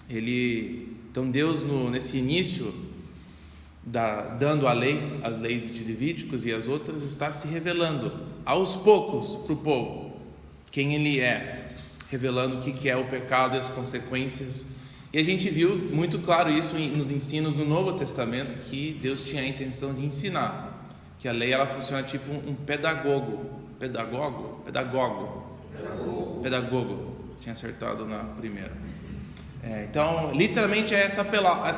Então Deus nesse início, dando a lei, as leis de Levíticos e as outras, está se revelando aos poucos para o povo quem Ele é, revelando o que é o pecado e as consequências. E a gente viu muito claro isso nos ensinos do Novo Testamento, que Deus tinha a intenção de ensinar, que a lei ela funciona tipo um pedagogo, tinha acertado na primeira. Então, literalmente é essa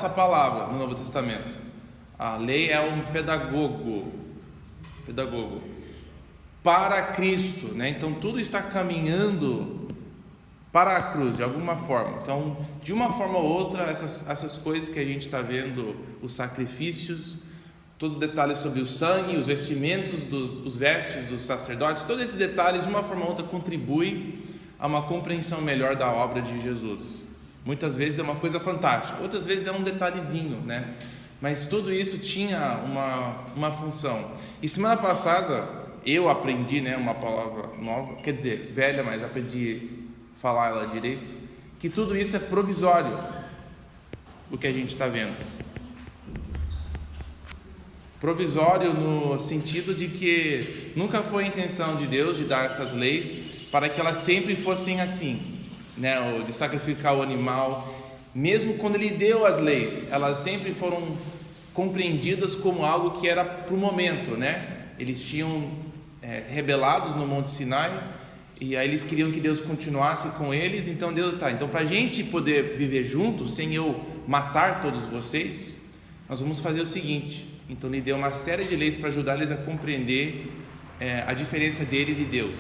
palavra no Novo Testamento. A lei é um pedagogo para Cristo, né? Então tudo está caminhando para a cruz de alguma forma. Então, de uma forma ou outra, essas coisas que a gente está vendo, os sacrifícios, todos os detalhes sobre o sangue, os vestimentos, os vestes dos sacerdotes, todos esses detalhes de uma forma ou outra contribuem a uma compreensão melhor da obra de Jesus. Muitas vezes é uma coisa fantástica, outras vezes é um detalhezinho, né? Mas tudo isso tinha uma função. E semana passada eu aprendi, né, uma palavra nova, quer dizer, velha, mas aprendi a falar ela direito, que tudo isso é provisório, o que a gente está vendo. Provisório no sentido de que nunca foi a intenção de Deus de dar essas leis para que elas sempre fossem assim, né, de sacrificar o animal. Mesmo quando Ele deu as leis, elas sempre foram compreendidas como algo que era para o momento, né? Eles tinham rebelados no Monte Sinai, e aí eles queriam que Deus continuasse com eles. Então Deus então para a gente poder viver juntos, sem eu matar todos vocês, nós vamos fazer o seguinte. Então Ele deu uma série de leis para ajudar eles a compreender a diferença deles e Deus,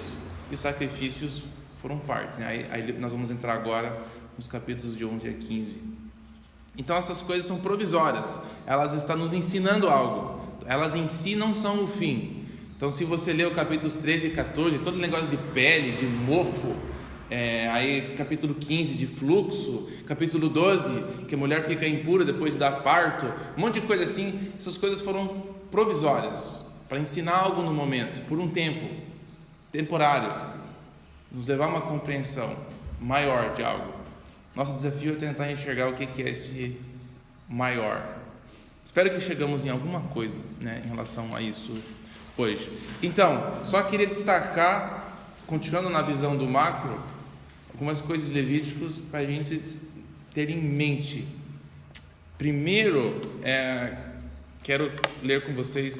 e os sacrifícios foram partes, né? Aí nós vamos entrar agora nos capítulos de 11 a 15. Então essas coisas são provisórias, elas estão nos ensinando algo, elas em si não são o fim. Então se você ler o capítulos 13 e 14, todo negócio de pele, de mofo, aí capítulo 15 de fluxo, capítulo 12 que a mulher fica impura depois de dar parto, um monte de coisa assim, essas coisas foram provisórias, para ensinar algo no momento, por um tempo temporário, nos levar a uma compreensão maior de algo. Nosso desafio é tentar enxergar o que é esse maior. Espero que chegamos em alguma coisa, né, em relação a isso hoje. Então, só queria destacar, continuando na visão do macro, algumas coisas de Levíticos para a gente ter em mente. Primeiro, quero ler com vocês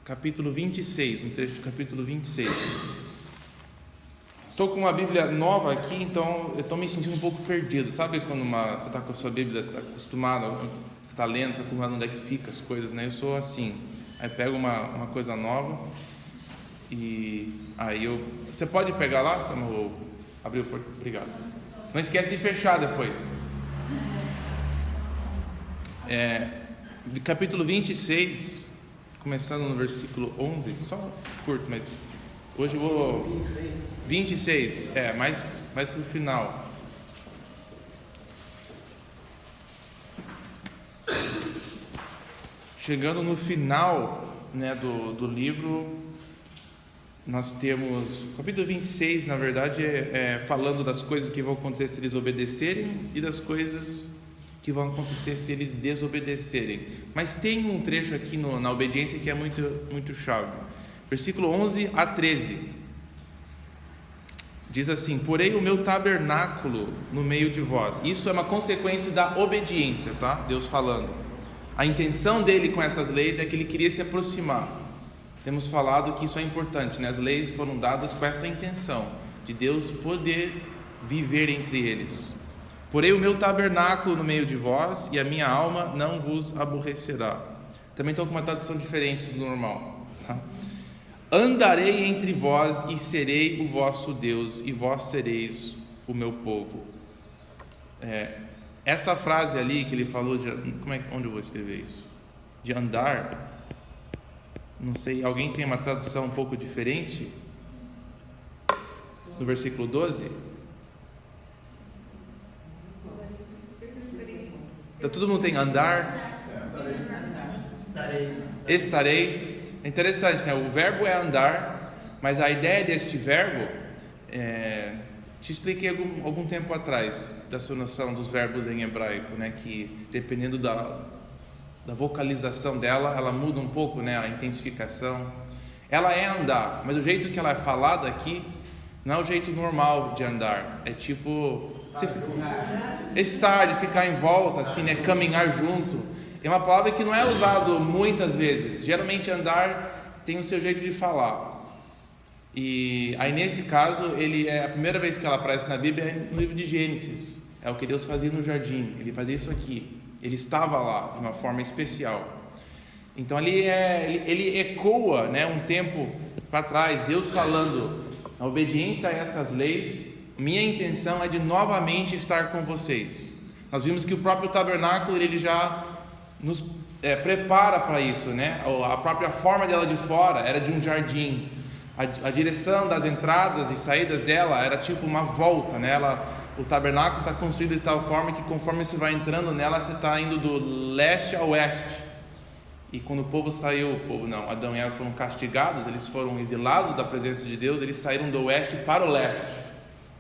capítulo 26, um trecho do capítulo 26. Estou com uma Bíblia nova aqui, então eu estou me sentindo um pouco perdido. Sabe quando você está com a sua Bíblia, você está acostumado, você está lendo, você está acostumado onde é que fica as coisas, né? Eu sou assim, aí pego uma coisa nova e aí você pode pegar lá, Samuel? Abriu, obrigado. Não esquece de fechar depois. Capítulo 26, começando no versículo 11, só curto, mas hoje eu vou... 26, mais para o final. Chegando no final, né, do livro, nós temos capítulo 26, na verdade, falando das coisas que vão acontecer se eles obedecerem e das coisas que vão acontecer se eles desobedecerem. Mas tem um trecho aqui na obediência que é muito, muito chave. Versículo 11 a 13. Diz assim: porém o meu tabernáculo no meio de vós. Isso é uma consequência da obediência, tá? Deus falando. A intenção dele com essas leis é que ele queria se aproximar. Temos falado que isso é importante, né? As leis foram dadas com essa intenção, de Deus poder viver entre eles. Porém o meu tabernáculo no meio de vós, e a minha alma não vos aborrecerá. Também estou com uma tradução diferente do normal, tá? Andarei entre vós e serei o vosso Deus, e vós sereis o meu povo. Essa frase ali que ele falou, onde eu vou escrever isso? De andar, não sei, alguém tem uma tradução um pouco diferente? No versículo 12? Então, todo mundo tem andar? Estarei. É interessante, né? O verbo é andar, mas a ideia deste verbo Te expliquei algum tempo atrás da sua noção dos verbos em hebraico, né? Que dependendo da vocalização dela, ela muda um pouco, né? A intensificação. Ela é andar, mas o jeito que ela é falada aqui não é o jeito normal de andar. É tipo estar, de ficar em volta, assim, né? Caminhar junto. É uma palavra que não é usado muitas vezes. Geralmente andar tem o seu jeito de falar. E aí nesse caso, a primeira vez que ela aparece na Bíblia é no livro de Gênesis. É o que Deus fazia no jardim. Ele fazia isso aqui. Ele estava lá de uma forma especial. Então ele ecoa, né, um tempo para trás, Deus falando: a obediência a essas leis, minha intenção é de novamente estar com vocês. Nós vimos que o próprio tabernáculo ele já nos prepara para isso, né? A própria forma dela de fora era de um jardim. A direção das entradas e saídas dela era tipo uma volta, né? O tabernáculo está construído de tal forma que conforme você vai entrando nela, você está indo do leste ao oeste. E quando o povo saiu, Adão e Eva foram castigados, eles foram exilados da presença de Deus, eles saíram do oeste para o leste.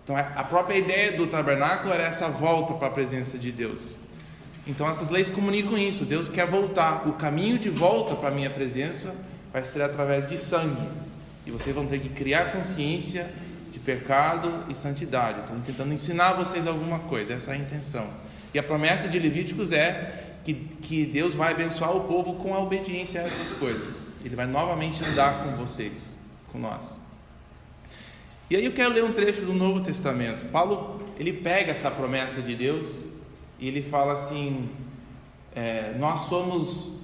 Então a própria ideia do tabernáculo era essa volta para a presença de Deus. Então essas leis comunicam isso. Deus quer voltar. O caminho de volta para a minha presença vai ser através de sangue. E vocês vão ter que criar consciência de pecado e santidade. Estou tentando ensinar vocês alguma coisa, essa é a intenção. E a promessa de Levíticos é que Deus vai abençoar o povo com a obediência a essas coisas. Ele vai novamente andar com vocês, com nós. E aí eu quero ler um trecho do Novo Testamento. Paulo, ele pega essa promessa de Deus e ele fala assim: nós somos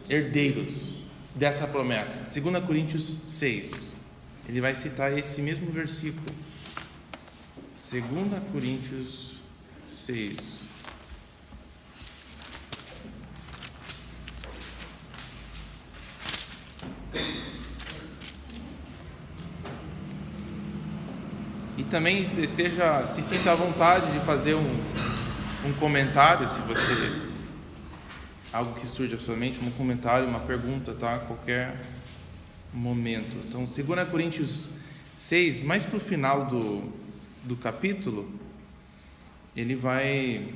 herdeiros dessa promessa. 2 Coríntios 6. Ele vai citar esse mesmo versículo. 2 Coríntios 6. E também se sinta à vontade de fazer um comentário, se você algo que surge à sua mente, um comentário, uma pergunta, tá? Qualquer momento. Então, 2 Coríntios 6, mais para o final do capítulo, ele vai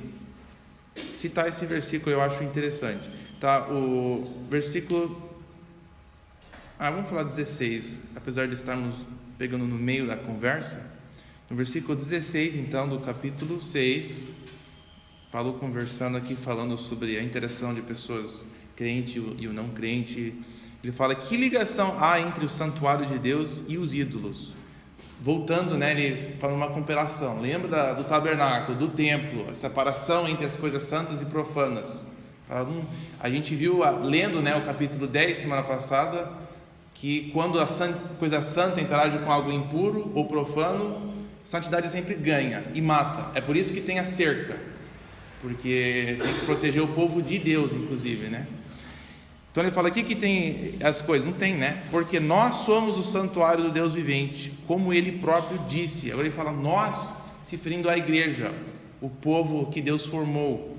citar esse versículo, eu acho interessante. Tá? O versículo... vamos falar 16, apesar de estarmos pegando no meio da conversa. No versículo 16, então, do capítulo 6... Paulo conversando aqui, falando sobre a interação de pessoas crente e o não crente. Ele fala: que ligação há entre o santuário de Deus e os ídolos? Voltando, né, ele fala uma comparação. Lembra do tabernáculo, do templo, a separação entre as coisas santas e profanas. A gente viu, lendo, né, o capítulo 10 semana passada, que quando a coisa santa interage com algo impuro ou profano, santidade sempre ganha e mata. É por isso que tem a cerca, porque tem que proteger o povo de Deus, inclusive, né? Então ele fala aqui que tem as coisas, não tem, né? Porque nós somos o santuário do Deus vivente, como ele próprio disse. Agora ele fala nós, se referindo à igreja, o povo que Deus formou.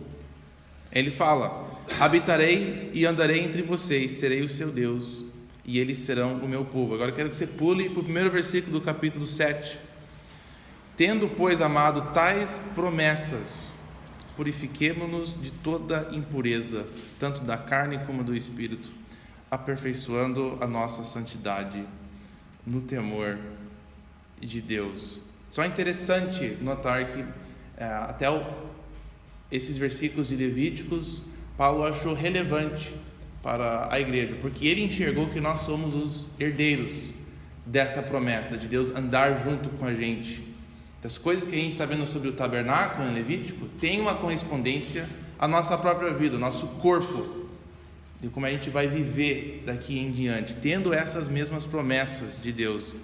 Ele fala: habitarei e andarei entre vocês, serei o seu Deus e eles serão o meu povo. Agora eu quero que você pule para o primeiro versículo do capítulo 7. Tendo, pois, amado tais promessas, purifiquemo-nos de toda impureza, tanto da carne como do espírito, aperfeiçoando a nossa santidade no temor de Deus. Só é interessante notar que esses versículos de Levíticos, Paulo achou relevante para a igreja, porque ele enxergou que nós somos os herdeiros dessa promessa de Deus andar junto com a gente. Das coisas que a gente está vendo sobre o tabernáculo em Levítico, tem uma correspondência à nossa própria vida, ao nosso corpo, de como a gente vai viver daqui em diante. Tendo essas mesmas promessas de Deus,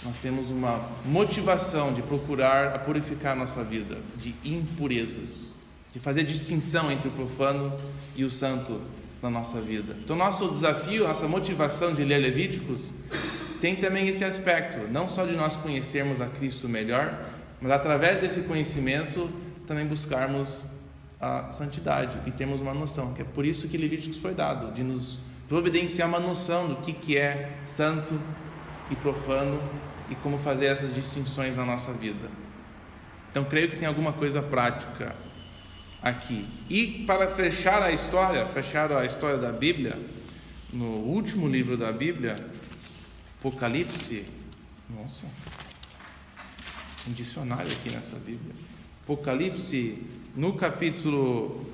nós temos uma motivação de procurar purificar a nossa vida de impurezas, de fazer distinção entre o profano e o santo na nossa vida. Então nosso desafio, nossa motivação de ler Levíticos tem também esse aspecto, não só de nós conhecermos a Cristo melhor, mas através desse conhecimento também buscarmos a santidade e termos uma noção, que é por isso que Levíticos foi dado, de nos providenciar uma noção do que é santo e profano e como fazer essas distinções na nossa vida. Então creio que tem alguma coisa prática aqui. E para fechar a história da Bíblia, no último livro da Bíblia, Apocalipse, nossa, um dicionário aqui nessa Bíblia. Apocalipse, no capítulo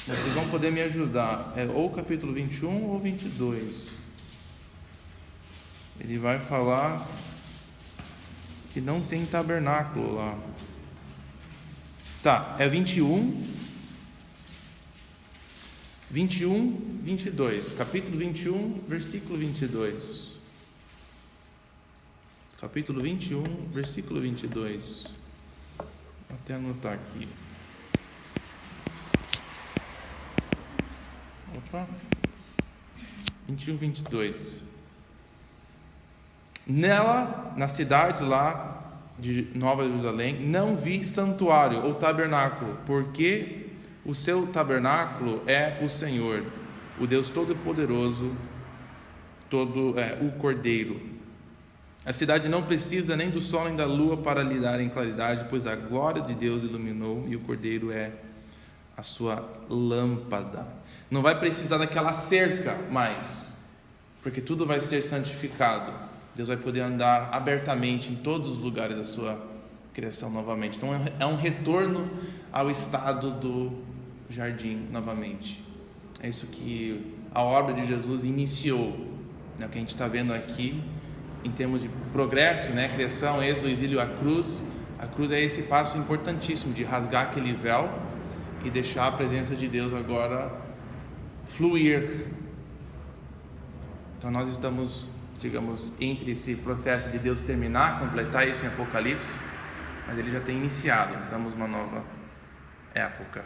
vocês vão poder me ajudar, é ou capítulo 21 ou 22. Ele vai falar que não tem tabernáculo lá. Tá, é 21, 22. Capítulo 21, versículo 22. Capítulo 21, versículo 22. Vou até anotar aqui. Opa. 21, 22. Nela, na cidade lá de Nova Jerusalém, não vi santuário ou tabernáculo, porque o seu tabernáculo é o Senhor, o Deus Todo-Poderoso, o Cordeiro. A cidade não precisa nem do sol nem da lua para lhe darem claridade, pois a glória de Deus iluminou e o Cordeiro é a sua lâmpada. Não vai precisar daquela cerca mais, porque tudo vai ser santificado. Deus vai poder andar abertamente em todos os lugares da sua criação novamente. Então é um retorno ao estado do jardim novamente. É isso que a obra de Jesus iniciou, né? O que a gente está vendo aqui em termos de progresso, né? Criação, êxodo, exílio, a cruz. A cruz é esse passo importantíssimo de rasgar aquele véu e deixar a presença de Deus agora fluir. Então nós estamos, digamos, entre esse processo de Deus terminar, completar isso em Apocalipse, mas ele já tem iniciado, entramos numa nova época.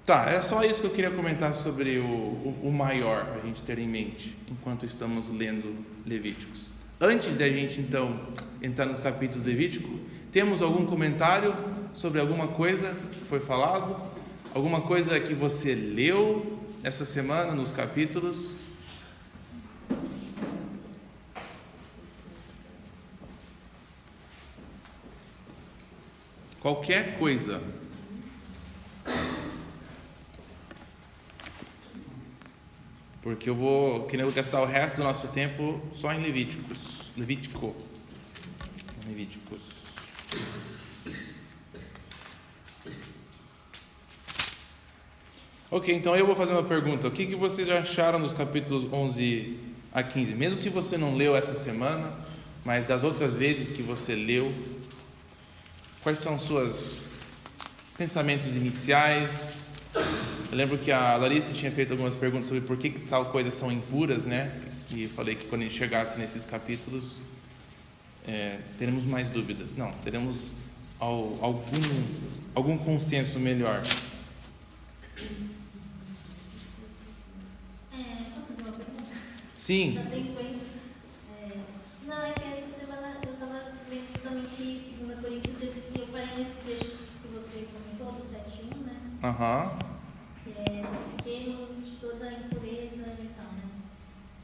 Tá, é só isso que eu queria comentar sobre o maior, para a gente ter em mente, enquanto estamos lendo Levíticos. Antes de a gente, então, entrar nos capítulos Levítico, temos algum comentário sobre alguma coisa que foi falado? Alguma coisa que você leu essa semana nos capítulos? Qualquer coisa. Porque eu vou gastar o resto do nosso tempo só em Levíticos. Ok, então eu vou fazer uma pergunta. O que vocês já acharam dos capítulos 11 a 15? Mesmo se você não leu essa semana, mas das outras vezes que você leu, quais são os seus pensamentos iniciais? Eu lembro que a Larissa tinha feito algumas perguntas sobre por que tal coisas são impuras, né? E eu falei que quando a gente chegasse nesses capítulos, teremos mais dúvidas. Não, teremos algum consenso melhor. Posso fazer uma pergunta? Sim. Não, é que essa semana eu estava lendo justamente 2 Coríntios, e eu parei nesse trecho que você comentou, do 7:1, né? Aham. Fiquemos de toda a impureza e tal, né?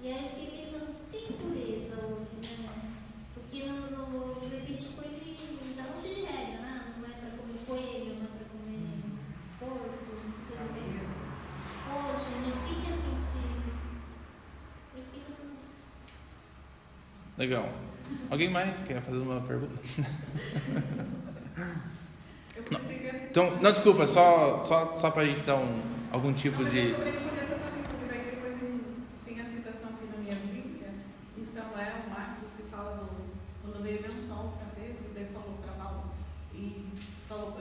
E aí eu fiquei pensando, tem impureza hoje, né? Porque no Levítico ele dá um monte de regra, né? Não é para comer coelho, não é para comer porco, não sei o que. Hoje, né? O que a gente... Eu fiquei pensando... Legal. Alguém mais quer fazer uma pergunta? Então, não, desculpa, só para a gente dar algum tipo de... Depois tem a citação aqui na minha Bíblia, em Samuel, Marcos, que fala quando veio ver um sol para Pedro, Deus falou para Paulo, e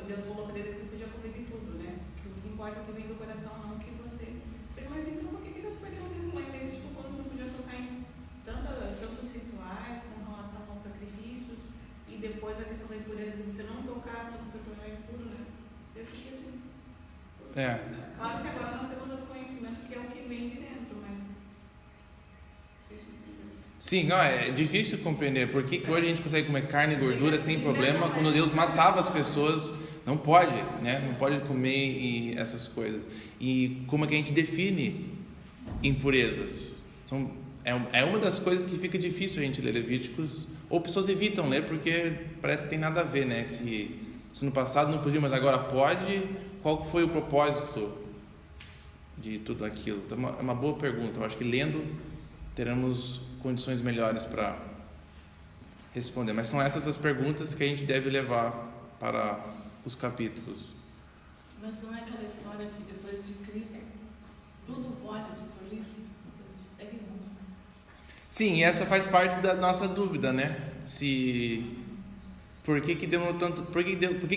Deus falou para ele que podia comer de tudo, né? Que o que importa é o que vem do coração, não que você... Mas então por que Deus perdeu o tempo lá em Levítico quando não podia tocar em tantos rituais com relação aos sacrifícios, e depois a questão da impureza de você não tocar quando você tornar impuro, né? Eu fiquei assim... Claro que agora nós temos o conhecimento que é o que vem de dentro, mas... Sim, não, é difícil compreender por que hoje a gente consegue comer carne e gordura sem problema, quando Deus matava as pessoas não pode, né? Não pode comer e essas coisas. E como é que a gente define impurezas? É uma das coisas que fica difícil a gente ler Levíticos, ou pessoas evitam ler porque parece que tem nada a ver, né? Se no passado não podia, mas agora pode, qual foi o propósito de tudo aquilo? Então, é uma boa pergunta. Eu acho que lendo teremos condições melhores para responder. Mas são essas as perguntas que a gente deve levar para os capítulos. Mas não é aquela história que depois de Cristo tudo pode se for lícito? Sim, e essa faz parte da nossa dúvida, né? Por que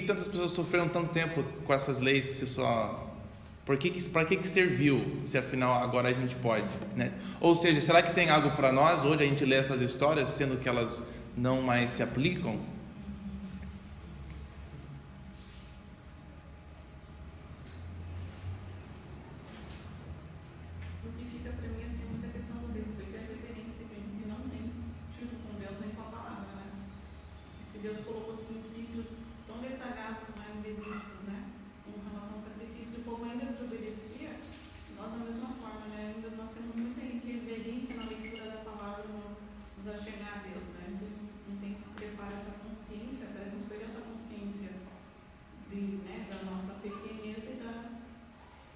tantas pessoas sofreram tanto tempo com essas leis? Para que serviu? Se afinal agora a gente pode, né? Ou seja, será que tem algo para nós hoje a gente ler essas histórias, sendo que elas não mais se aplicam? Deus colocou os princípios tão detalhados lá em Levíticos, né, com relação ao sacrifício, e o povo ainda desobedecia. Nós, da mesma forma, né, ainda nós temos muita reverência na leitura da palavra, nos achegar a Deus, né, não tem se prepara essa consciência, para a gente ter essa consciência da nossa pequenez e da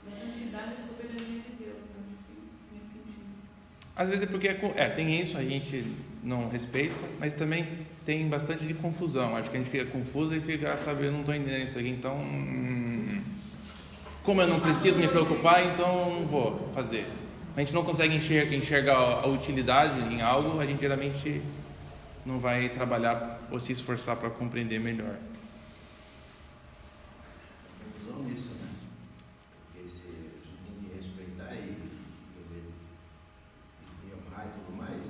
santidade e soberania de Deus, né, acho que nesse sentido. Às vezes é porque tem isso, a gente não respeita, mas também tem bastante de confusão. Acho que a gente fica confuso e fica, eu não estou entendendo isso aqui, então como eu não preciso me preocupar, então não vou fazer. A gente não consegue enxergar a utilidade em algo, a gente geralmente não vai trabalhar ou se esforçar para compreender melhor. Confusão nisso, né? Porque se a gente tem que respeitar e honrar e tudo mais,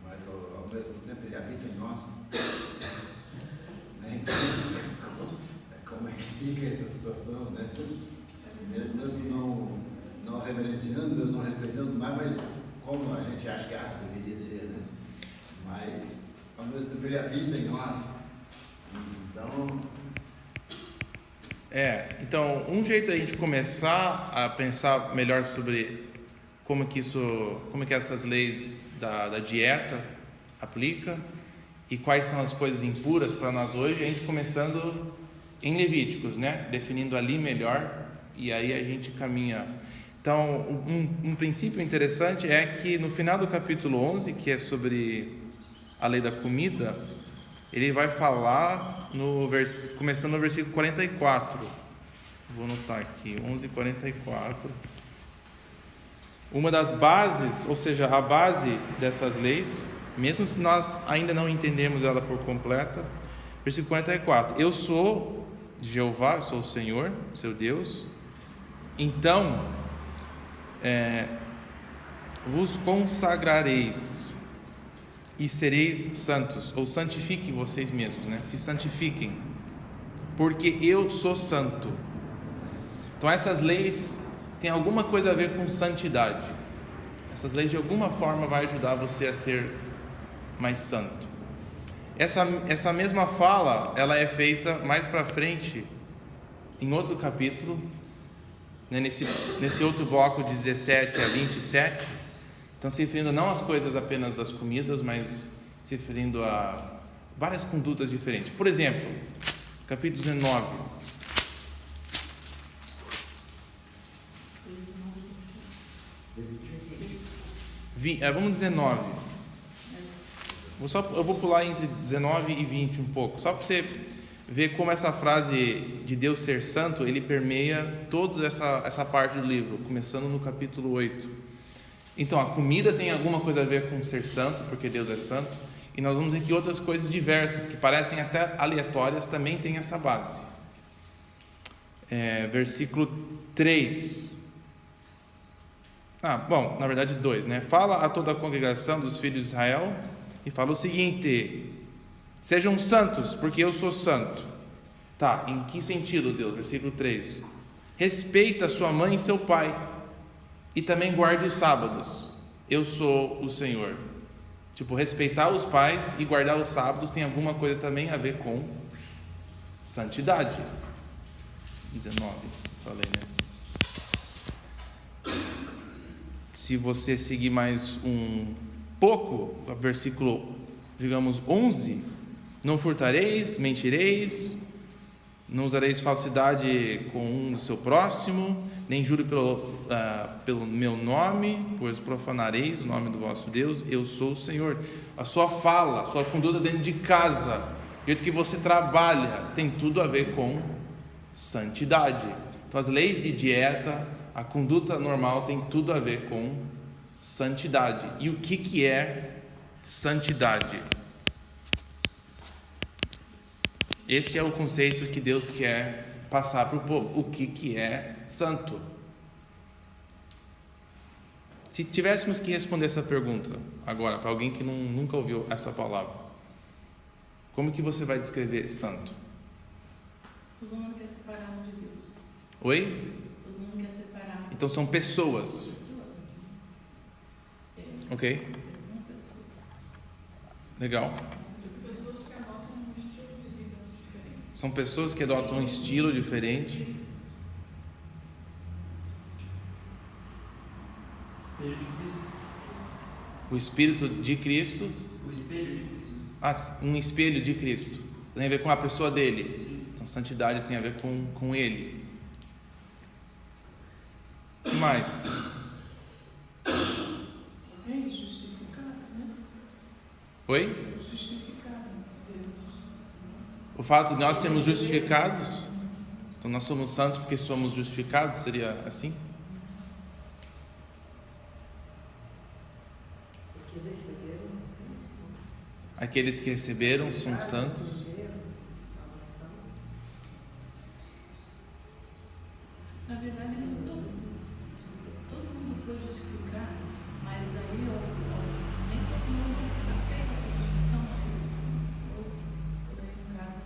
mas ao mesmo tempo ele habita em nós. Né? Então, como é que fica essa situação, né? Mesmo não reverenciando, mesmo não respeitando mais, mas como a gente acha que deveria ser, né? Mas ao mesmo tempo ele habita em nós. Então um jeito da gente começar a pensar melhor sobre como que essas leis da dieta aplica e quais são as coisas impuras para nós hoje, a gente começando em Levíticos, né? Definindo ali melhor, e aí a gente caminha. Então, um princípio interessante é que no final do capítulo 11, que é sobre a lei da comida, ele vai falar, começando no versículo 44. Vou anotar aqui, 11:44. Uma das bases, ou seja, a base dessas leis, mesmo se nós ainda não entendemos ela por completa, versículo 44. Eu sou Jeová, eu sou o Senhor, seu Deus. Então, vos consagrareis e sereis santos, ou santifiquem vocês mesmos, né? Se santifiquem, porque eu sou santo. Então essas leis têm alguma coisa a ver com santidade. Essas leis de alguma forma vai ajudar você a ser mais santo. Essa mesma fala, ela é feita mais para frente, em outro capítulo, né? Nesse outro bloco de 17 a 27, então se referindo não às coisas apenas das comidas, mas se referindo a várias condutas diferentes. Por exemplo, capítulo 19. Vamos 19. Eu vou pular entre 19 e 20 um pouco, só para você ver como essa frase de Deus ser santo, ele permeia toda essa parte do livro, começando no capítulo 8. Então, a comida tem alguma coisa a ver com ser santo, porque Deus é santo, e nós vamos ver que outras coisas diversas, que parecem até aleatórias, também têm essa base. Versículo 3. Na verdade 2, né? Fala a toda a congregação dos filhos de Israel e fala o seguinte: sejam santos, porque eu sou santo. Tá, em que sentido, Deus? Versículo 3. Respeita sua mãe e seu pai, e também guarde os sábados. Eu sou o Senhor. Respeitar os pais e guardar os sábados tem alguma coisa também a ver com santidade. 19, falei, né? Se você seguir mais um pouco, versículo, digamos, 11: não furtareis, mentireis, não usareis falsidade com um do seu próximo, nem jure pelo meu nome, pois profanareis o nome do vosso Deus. Eu sou o Senhor. A sua fala, a sua conduta dentro de casa, o jeito que você trabalha, tem tudo a ver com santidade. Então, as leis de dieta, a conduta normal tem tudo a ver com santidade. E o que é santidade? Este é o conceito que Deus quer passar para o povo. O que é santo? Se tivéssemos que responder essa pergunta agora para alguém que nunca ouviu essa palavra, como que você vai descrever santo? Todo mundo quer separar de Deus. Oi? Todo mundo quer separar. Então são pessoas. Ok? Legal. São pessoas que adotam um estilo diferente. Espelho de Cristo. O Espírito de Cristo. O espelho de Cristo. Um espelho de Cristo. Tem a ver com a pessoa dele. Sim. Então, santidade tem a ver com ele. O que mais? É justificado, né? Oi? Justificado, Deus. O fato de nós sermos justificados. Então, nós somos santos porque somos justificados. Seria assim? Porque receberam Cristo. Aqueles que receberam são santos. Na verdade, todo mundo foi justificado, mas daí nem todo mundo aceita essa justificação, ou daí no caso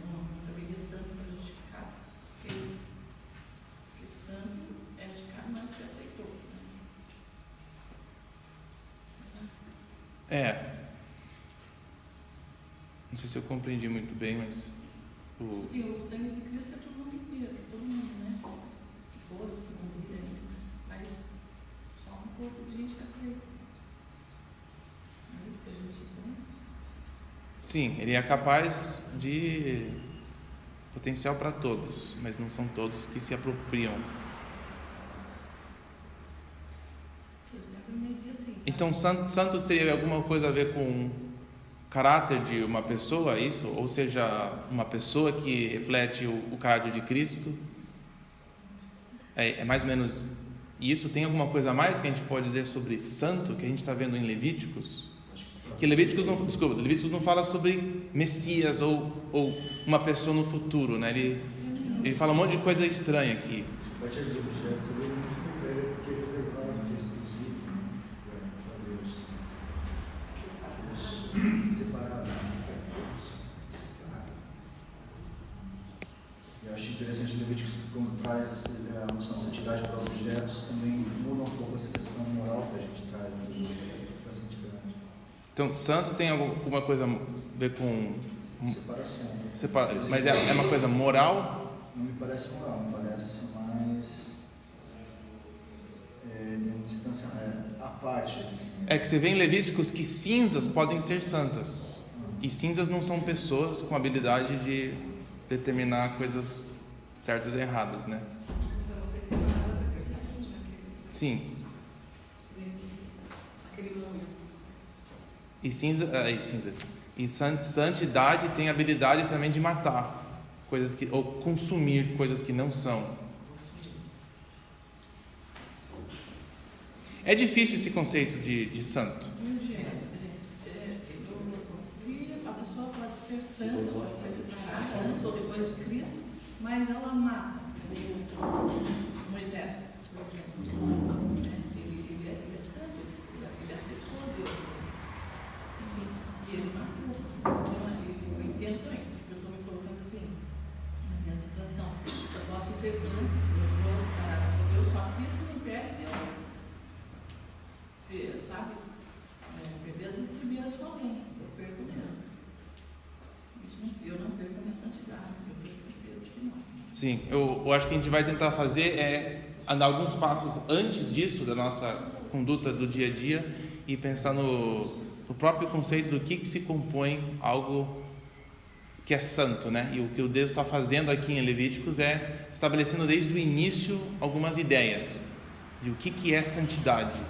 não caberia santo para justificar, porque santo é justificado, mas que aceitou. Não sei se eu compreendi muito bem, mas Sim, o sangue de Cristo é todo mundo inteiro, todo mundo, né? Os que foram, os que não viram, mas só um pouco de gente que aceita. Não é isso que a gente tem? sim, ele é capaz de potencial para todos, mas não são todos que se apropriam. Eu sempre medi assim, sabe? Então, santos teria alguma coisa a ver com caráter de uma pessoa, isso? Ou seja, uma pessoa que reflete o caráter de Cristo? É mais ou menos isso? Tem alguma coisa a mais que a gente pode dizer sobre santo, que a gente está vendo em Levíticos? Que Levíticos não fala sobre Messias ou uma pessoa no futuro, né? Ele fala um monte de coisa estranha aqui. A partir dos objetos ali, porque é reservado, que é exclusivo para Deus. Separado. Eu acho interessante Levíticos quando traz a noção de santidade para objetos, também muda um pouco essa questão moral que a gente traz para a santidade. Então, santo tem alguma coisa a ver com Separação. mas é uma coisa moral? Não me parece moral, me parece mais de uma distância à parte. Assim. É que você vê em Levíticos que cinzas podem ser santas. E cinzas não são pessoas com habilidade de determinar coisas certas e erradas, né? Sim. E santidade tem a habilidade também de matar coisas ou consumir coisas que não são. É difícil esse conceito de santo. Se a pessoa pode ser santa, pode ser separada antes ou depois de Cristo, mas ela mata. Moisés, por exemplo. Ele é santo, ele aceitou Deus. Enfim, e ele matou. Então, eu entendo também, eu estou me colocando assim, na minha situação. Eu posso ser santo, eu sou separada por Deus, só que isso me impede de, sabe, perder as estribeiras com alguém. Eu perco mesmo. Eu não perco a minha santidade, eu tenho certeza que não. Sim, eu acho que a gente vai tentar fazer é andar alguns passos antes disso, da nossa conduta do dia a dia, e pensar no próprio conceito do que se compõe algo que é santo, né? E o que o Deus está fazendo aqui em Levíticos é estabelecendo desde o início algumas ideias de o que é santidade.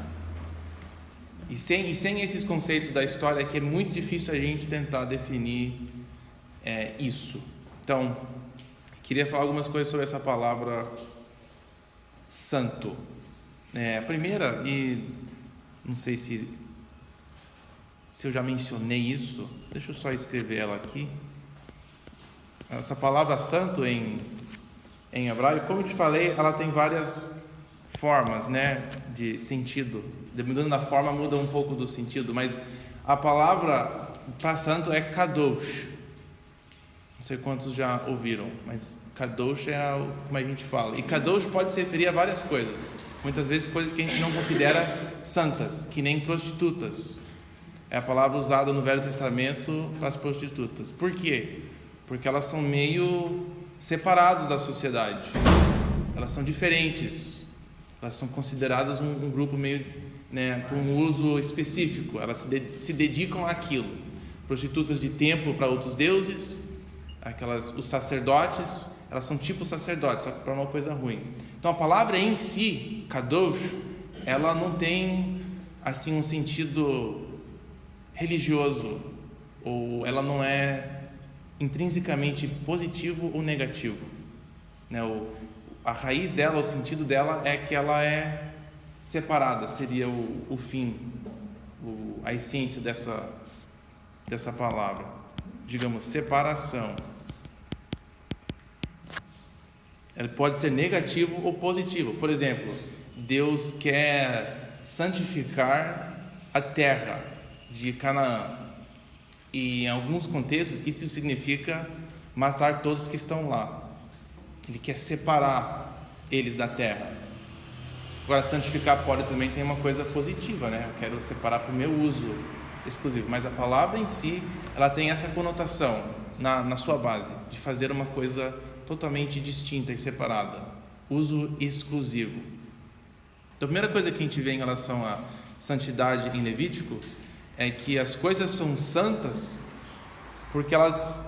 E sem esses conceitos da história, que é muito difícil a gente tentar definir isso. Então, queria falar algumas coisas sobre essa palavra santo. A primeira, e não sei se eu já mencionei isso, deixa eu só escrever ela aqui. Essa palavra santo em hebraico, como eu te falei, ela tem várias formas, né, de sentido. Mudando da forma, muda um pouco do sentido, mas a palavra para santo é kadosh. Não sei quantos já ouviram, mas kadosh é como a gente fala. E kadosh pode se referir a várias coisas. Muitas vezes coisas que a gente não considera santas, que nem prostitutas. É a palavra usada no Velho Testamento para as prostitutas. Por quê? Porque elas são meio separadas da sociedade. Elas são diferentes. Elas são consideradas um grupo meio, né, com um uso específico. Elas se dedicam àquilo. Prostitutas de templo para outros deuses, os sacerdotes, elas são tipo sacerdotes, só que para uma coisa ruim. Então a palavra em si, kadosh, ela não tem assim um sentido religioso, ou ela não é intrinsecamente positivo ou negativo, né? A raiz dela, o sentido dela é que ela é separada, seria o fim, a essência dessa palavra, digamos, separação. Ela pode ser negativo ou positivo. Por exemplo, Deus quer santificar a terra de Canaã. E em alguns contextos isso significa matar todos que estão lá. Ele quer separar eles da terra. Agora, santificar pode também ter uma coisa positiva, né? Eu quero separar para o meu uso exclusivo. Mas a palavra em si, ela tem essa conotação na sua base, de fazer uma coisa totalmente distinta e separada. Uso exclusivo. Então, a primeira coisa que a gente vê em relação à santidade em Levítico é que as coisas são santas porque elas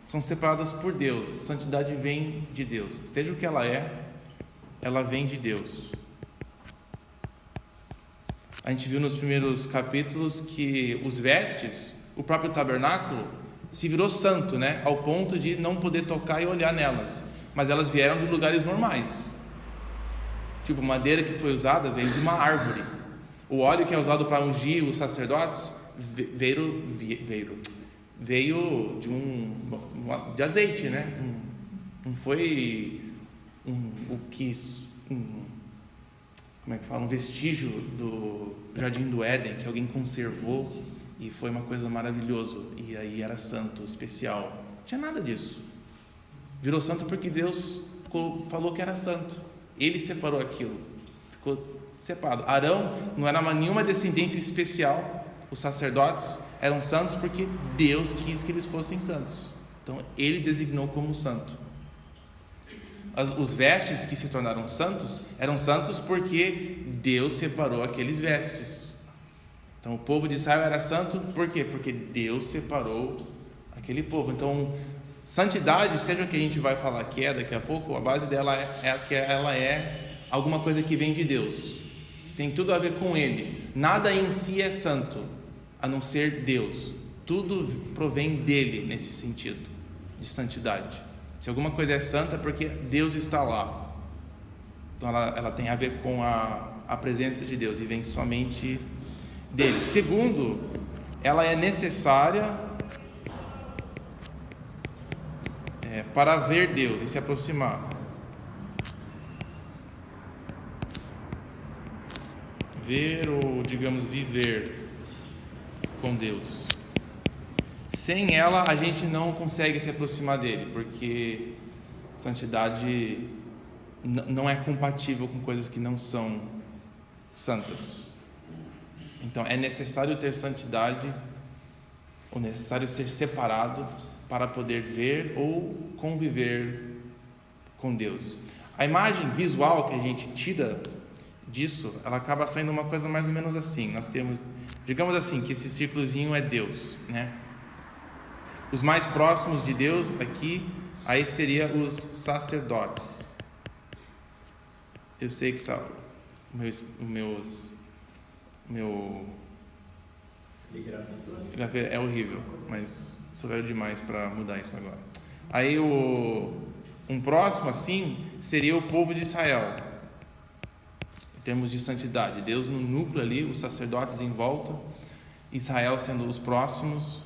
são separadas por Deus. Santidade vem de Deus. Seja o que ela vem de Deus. A gente viu nos primeiros capítulos que os vestes, o próprio tabernáculo, se virou santo, né? Ao ponto de não poder tocar e olhar nelas. Mas elas vieram de lugares normais. Tipo, madeira que foi usada veio de uma árvore. O óleo que é usado para ungir os sacerdotes veio de azeite, né? Não foi um vestígio do Jardim do Éden que alguém conservou e foi uma coisa maravilhosa e aí era santo, especial. Não tinha nada disso. Virou santo porque Deus falou que era santo. Ele separou aquilo. Ficou separado. Arão não era nenhuma descendência especial. Os sacerdotes eram santos porque Deus quis que eles fossem santos. Então ele designou como santo. Os vestes que se tornaram santos eram santos porque Deus separou aqueles vestes. Então o povo de Israel era santo por quê? Porque Deus separou aquele povo. Então santidade, seja o que a gente vai falar que é daqui a pouco, a base dela é que ela é alguma coisa que vem de Deus. Tem tudo a ver com Ele. Nada em si é santo, a não ser Deus. Tudo provém dele nesse sentido de santidade. Se alguma coisa é santa é porque Deus está lá. Então ela tem a ver com a presença de Deus e vem somente dele. Segundo, ela é necessária para ver Deus e se aproximar. Ver ou, digamos, viver com Deus. Sem ela, a gente não consegue se aproximar dele, porque santidade não é compatível com coisas que não são santas. Então, é necessário ter santidade, ou necessário ser separado para poder ver ou conviver com Deus. A imagem visual que a gente tira disso, ela acaba saindo uma coisa mais ou menos assim. Nós temos, digamos assim, que esse círculozinho é Deus, né? Os mais próximos de Deus aqui, aí seria os sacerdotes. Eu sei que tá meu é horrível, mas sou velho demais para mudar isso agora. Aí um próximo assim seria o povo de Israel, em termos de santidade. Deus no núcleo ali, os sacerdotes em volta, Israel sendo os próximos.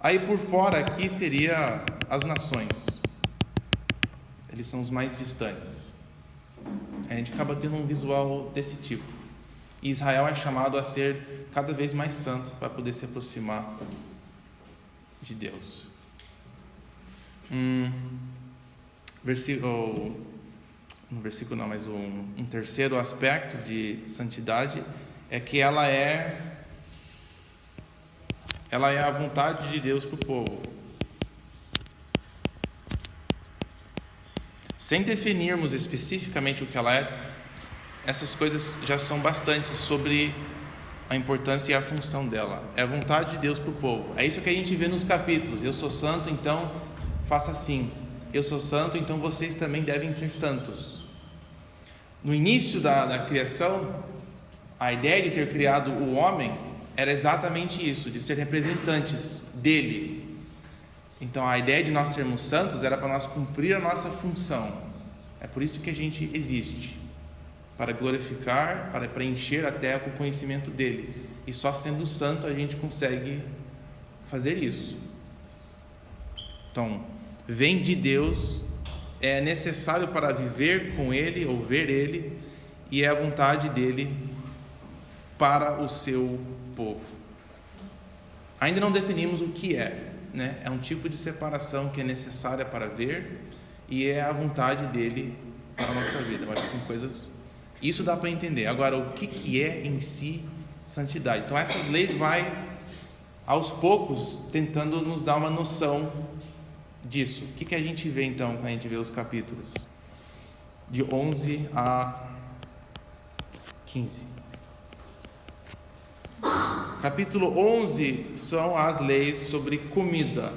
Aí por fora aqui seria as nações, eles são os mais distantes. A gente acaba tendo um visual desse tipo. E Israel é chamado a ser cada vez mais santo para poder se aproximar de Deus. Um terceiro aspecto de santidade é que ela é a vontade de Deus para o povo. Sem definirmos especificamente o que ela é, essas coisas já são bastante sobre a importância e a função dela. É a vontade de Deus para o povo. É isso que a gente vê nos capítulos. Eu sou santo, então faça assim. Eu sou santo, então vocês também devem ser santos. No início da criação, a ideia de ter criado o homem era exatamente isso, de ser representantes dele. Então a ideia de nós sermos santos era para nós cumprir a nossa função. É por isso que a gente existe, para glorificar, para preencher a terra com o conhecimento dele. E só sendo santo a gente consegue fazer isso. Então, vem de Deus, é necessário para viver com ele ou ver ele, e é a vontade dele para o seu povo. Ainda não definimos o que é, né? É um tipo de separação que é necessária para ver, e é a vontade dele para a nossa vida. Eu acho que são coisas, isso dá para entender. Agora, o que é em si santidade? Então essas leis vai aos poucos tentando nos dar uma noção disso. O que a gente vê então quando a gente vê os capítulos de 11 a 15? Capítulo 11 são as leis sobre comida.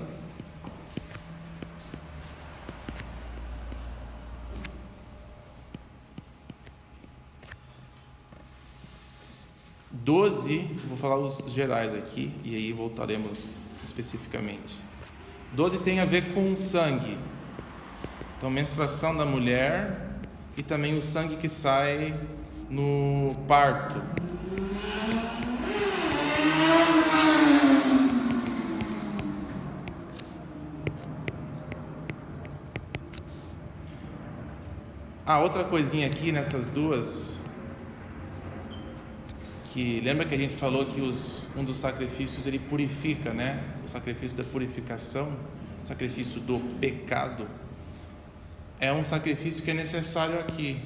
Vou falar os gerais aqui e aí voltaremos especificamente. 12 tem a ver com sangue. Então, menstruação da mulher e também o sangue que sai no parto. Outra coisinha aqui nessas duas, que lembra que a gente falou que um dos sacrifícios ele purifica, né? O sacrifício da purificação, o sacrifício do pecado, é um sacrifício que é necessário aqui.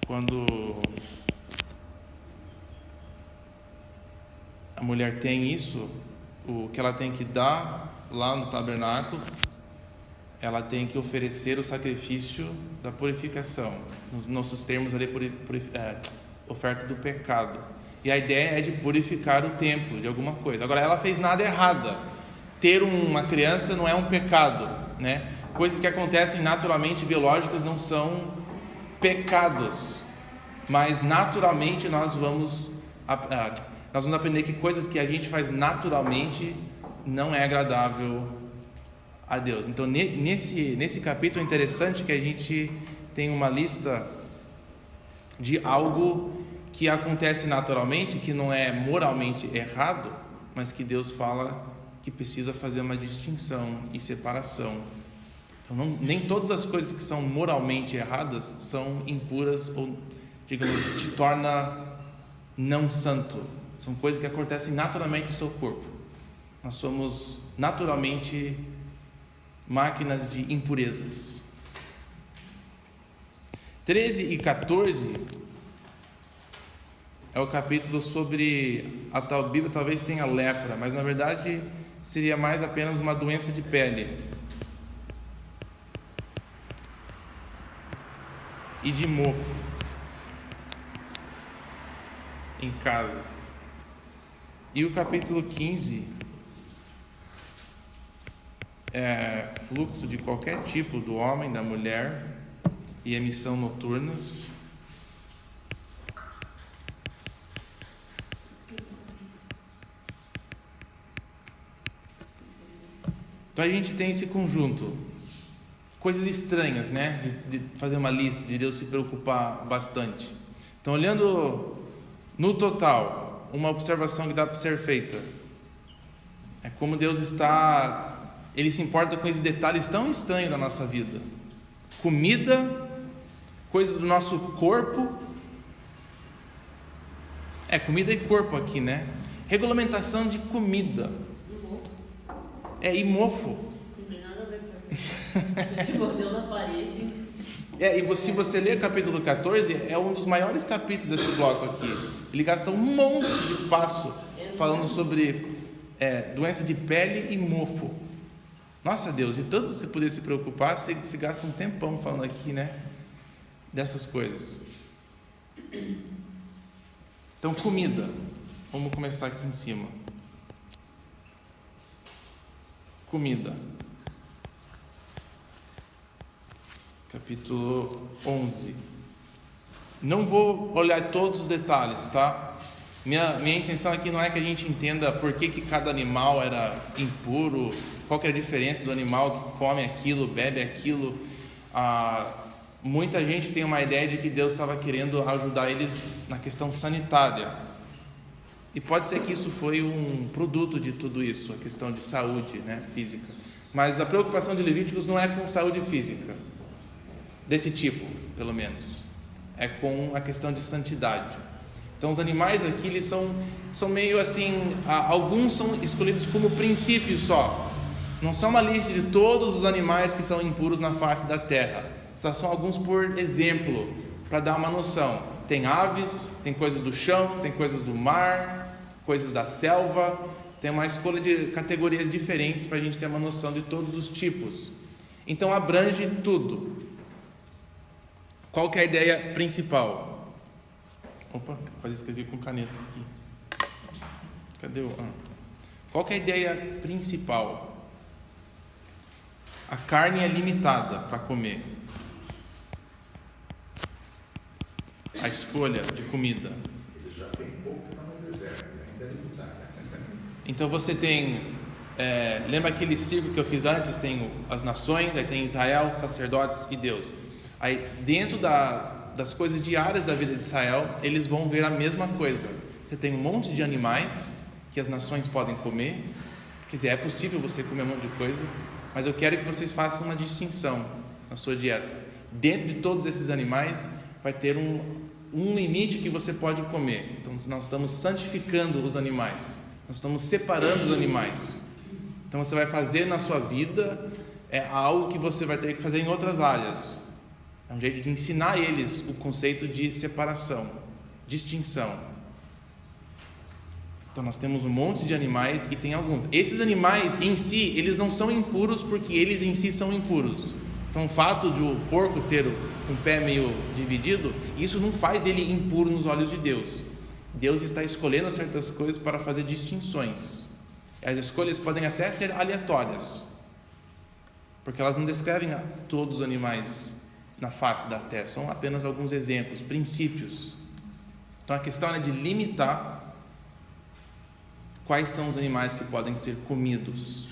Quando a mulher tem isso, o que ela tem que dar lá no tabernáculo, ela tem que oferecer o sacrifício da purificação, nos nossos termos ali, oferta do pecado. E a ideia é de purificar o templo de alguma coisa. Agora, ela fez nada errada. Ter uma criança não é um pecado, né? Coisas que acontecem naturalmente, biológicas, não são pecados, mas naturalmente nós vamos aprender que coisas que a gente faz naturalmente não é agradável a Deus. Então, nesse capítulo é interessante que a gente tem uma lista de algo que acontece naturalmente, que não é moralmente errado, mas que Deus fala que precisa fazer uma distinção e separação. Então, nem todas as coisas que são moralmente erradas são impuras ou, digamos, te torna não santo. São coisas que acontecem naturalmente no seu corpo. Nós somos naturalmente máquinas de impurezas. 13 e 14 é o capítulo sobre a tal Bíblia, talvez tenha lepra, mas na verdade seria mais apenas uma doença de pele e de mofo em casas. E o capítulo 15 é fluxo de qualquer tipo do homem, da mulher e emissão noturnas. Então a gente tem esse conjunto, coisas estranhas, né? De fazer uma lista, de Deus se preocupar bastante. Então, olhando no total, uma observação que dá para ser feita é como Deus Ele se importa com esses detalhes tão estranhos da nossa vida. Comida, coisa do nosso corpo. Comida e corpo aqui, né? Regulamentação de comida. E mofo. Não tem nada a ver com isso. A gente mordeu na parede. E se você ler capítulo 14, é um dos maiores capítulos desse bloco aqui. Ele gasta um monte de espaço falando sobre doença de pele e mofo. Nossa Deus, e tanto se puder se preocupar, se gasta um tempão falando aqui, né? Dessas coisas. Então, comida. Vamos começar aqui em cima. Comida. Capítulo 11. Não vou olhar todos os detalhes, tá? Minha intenção aqui não é que a gente entenda por que cada animal era impuro, qual que é a diferença do animal que come aquilo, bebe aquilo. Muita gente tem uma ideia de que Deus estava querendo ajudar eles na questão sanitária. E pode ser que isso foi um produto de tudo isso, a questão de saúde, né, física. Mas a preocupação de Levíticos não é com saúde física, desse tipo, pelo menos. É com a questão de santidade. Então, os animais aqui, eles são meio assim, alguns são escolhidos como princípio só. Não são uma lista de todos os animais que são impuros na face da terra. Só são alguns por exemplo, para dar uma noção. Tem aves, tem coisas do chão, tem coisas do mar, coisas da selva. Tem uma escolha de categorias diferentes para a gente ter uma noção de todos os tipos. Então, abrange tudo. Qual que é a ideia principal? Opa, quase escrevi com caneta aqui. Cadê o... Qual que é a ideia principal? A carne é limitada para comer. A escolha de comida. Ele já tem pouco que está no deserto, ainda não está. Então você tem... lembra aquele círculo que eu fiz antes? Tem as nações, aí tem Israel, sacerdotes e Deus. Aí dentro das coisas diárias da vida de Israel, eles vão ver a mesma coisa. Você tem um monte de animais que as nações podem comer. Quer dizer, é possível você comer um monte de coisa, mas eu quero que vocês façam uma distinção na sua dieta. Dentro de todos esses animais vai ter um limite que você pode comer. Então nós estamos santificando os animais, nós estamos separando os animais. Então você vai fazer na sua vida algo que você vai ter que fazer em outras áreas. É um jeito de ensinar eles o conceito de separação, distinção. Então nós temos um monte de animais e tem alguns. Esses animais em si, eles não são impuros porque eles em si são impuros. Então o fato de o porco ter um pé meio dividido, isso não faz ele impuro nos olhos de Deus. Deus está escolhendo certas coisas para fazer distinções. As escolhas podem até ser aleatórias, porque elas não descrevem todos os animais na face da terra, são apenas alguns exemplos, princípios. Então a questão é de limitar quais são os animais que podem ser comidos.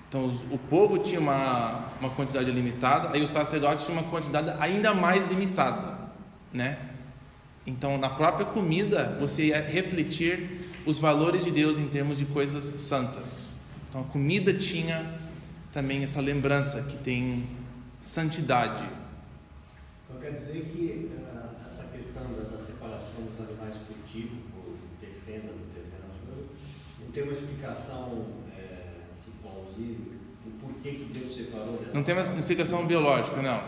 Então o povo tinha uma quantidade limitada, aí os sacerdotes tinham uma quantidade ainda mais limitada, né? Então na própria comida você ia refletir os valores de Deus em termos de coisas santas. Então a comida tinha também essa lembrança que tem santidade. Então quer dizer que essa questão da separação dos animais por tipo, por ter fenda, não ter fenda, não tem uma explicação assim, plausível do porquê que Deus separou dessa Não tem uma explicação biológica, não.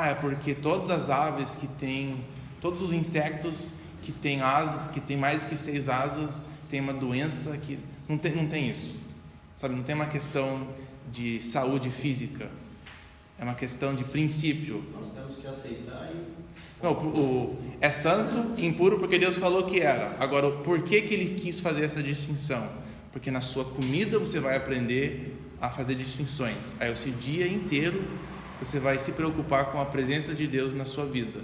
É porque todas as aves que têm, todos os insetos que tem asas, que tem mais que 6 asas, tem uma doença que não tem isso, sabe? Não tem uma questão de saúde física, é uma questão de princípio. Nós temos que aceitar e... Não, é santo e impuro porque Deus falou que era. Agora, por que Ele quis fazer essa distinção? Porque na sua comida você vai aprender a fazer distinções. Aí o seu dia inteiro você vai se preocupar com a presença de Deus na sua vida.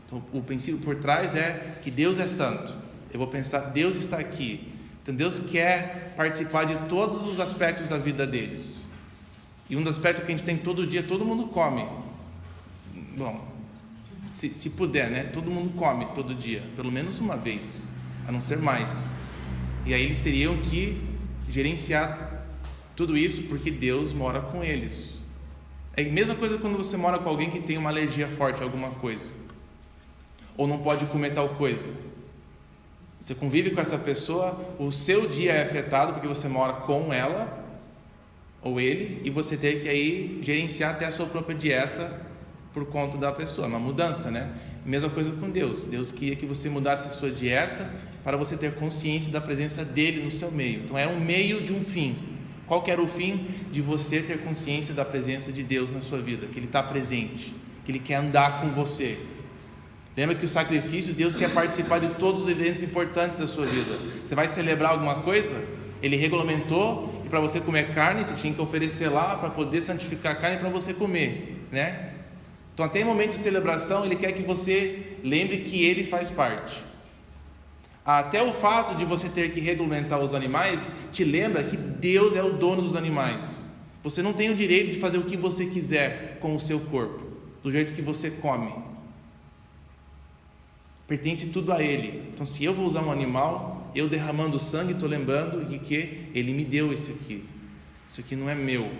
Então, o princípio por trás é que Deus é santo. Eu vou pensar, Deus está aqui. Então Deus quer participar de todos os aspectos da vida deles. E um dos aspectos que a gente tem todo dia, todo mundo come. Bom, se puder, né? Todo mundo come todo dia, pelo menos uma vez, a não ser mais. E aí eles teriam que gerenciar tudo isso porque Deus mora com eles. É a mesma coisa quando você mora com alguém que tem uma alergia forte a alguma coisa, ou não pode comer tal coisa. Você convive com essa pessoa, o seu dia é afetado porque você mora com ela ou ele, e você tem que aí gerenciar até a sua própria dieta por conta da pessoa, uma mudança, né? Mesma coisa com Deus. Deus queria que você mudasse a sua dieta para você ter consciência da presença dele no seu meio. Então é um meio de um fim. Qual que era o fim? De você ter consciência da presença de Deus na sua vida, que Ele está presente, que Ele quer andar com você. Lembra que os sacrifícios, Deus quer participar de todos os eventos importantes da sua vida. Você vai celebrar alguma coisa? Ele regulamentou que para você comer carne, você tinha que oferecer lá para poder santificar a carne para você comer, né? Então até em momento de celebração, Ele quer que você lembre que Ele faz parte. Até o fato de você ter que regulamentar os animais, te lembra que Deus é o dono dos animais. Você não tem o direito de fazer o que você quiser com o seu corpo, do jeito que você come. Pertence tudo a Ele. Então se eu vou usar um animal, eu derramando sangue, estou lembrando de que Ele me deu isso aqui não é meu.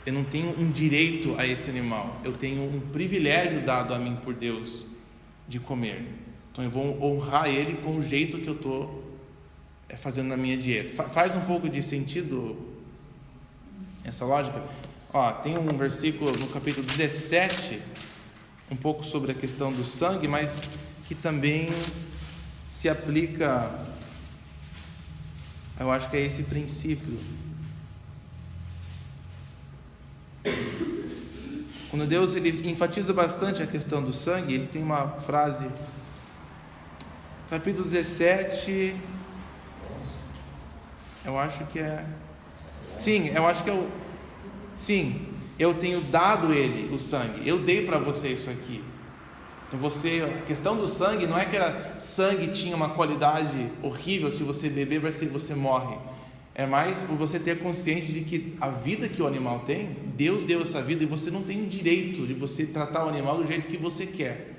Eu não tenho um direito a esse animal, eu tenho um privilégio dado a mim por Deus de comer. Então eu vou honrar Ele com o jeito que eu estou fazendo na minha dieta. Faz um pouco de sentido essa lógica? Tem um versículo no capítulo 17, um pouco sobre a questão do sangue, mas que também se aplica, eu acho que é esse princípio. Quando Deus ele enfatiza bastante a questão do sangue, ele tem uma frase, capítulo 17, eu acho que é, sim, eu acho que é o, sim, eu tenho dado ele o sangue, eu dei para você isso aqui. Então a questão do sangue não é que sangue tinha uma qualidade horrível, se você beber você morre. É mais por você ter consciência de que a vida que o animal tem, Deus deu essa vida e você não tem o direito de você tratar o animal do jeito que você quer.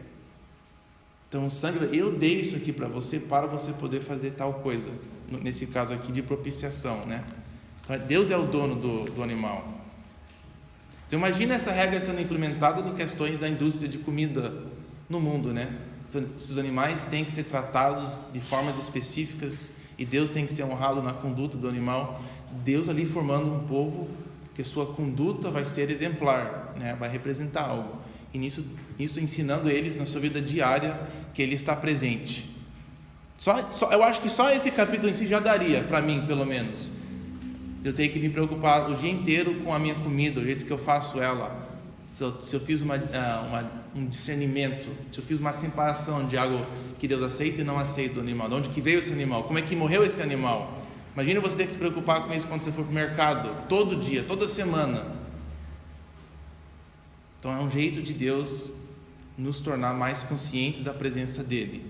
Então o sangue, eu dei isso aqui para você poder fazer tal coisa, nesse caso aqui de propiciação, né? Então Deus é o dono do animal. Então imagina essa regra sendo implementada em questões da indústria de comida no mundo, né? Os animais têm que ser tratados de formas específicas e Deus tem que ser honrado na conduta do animal. Deus ali formando um povo que sua conduta vai ser exemplar, né? Vai representar algo, e nisso ensinando eles na sua vida diária que Ele está presente. Eu acho que só esse capítulo em si já daria, para mim pelo menos, eu tenho que me preocupar o dia inteiro com a minha comida, o jeito que eu faço ela, se eu fiz um discernimento, se eu fiz uma separação de algo que Deus aceita e não aceita do animal, de onde que veio esse animal, como é que morreu esse animal. Imagina você ter que se preocupar com isso quando você for para o mercado, todo dia, toda semana. Então é um jeito de Deus nos tornar mais conscientes da presença dEle.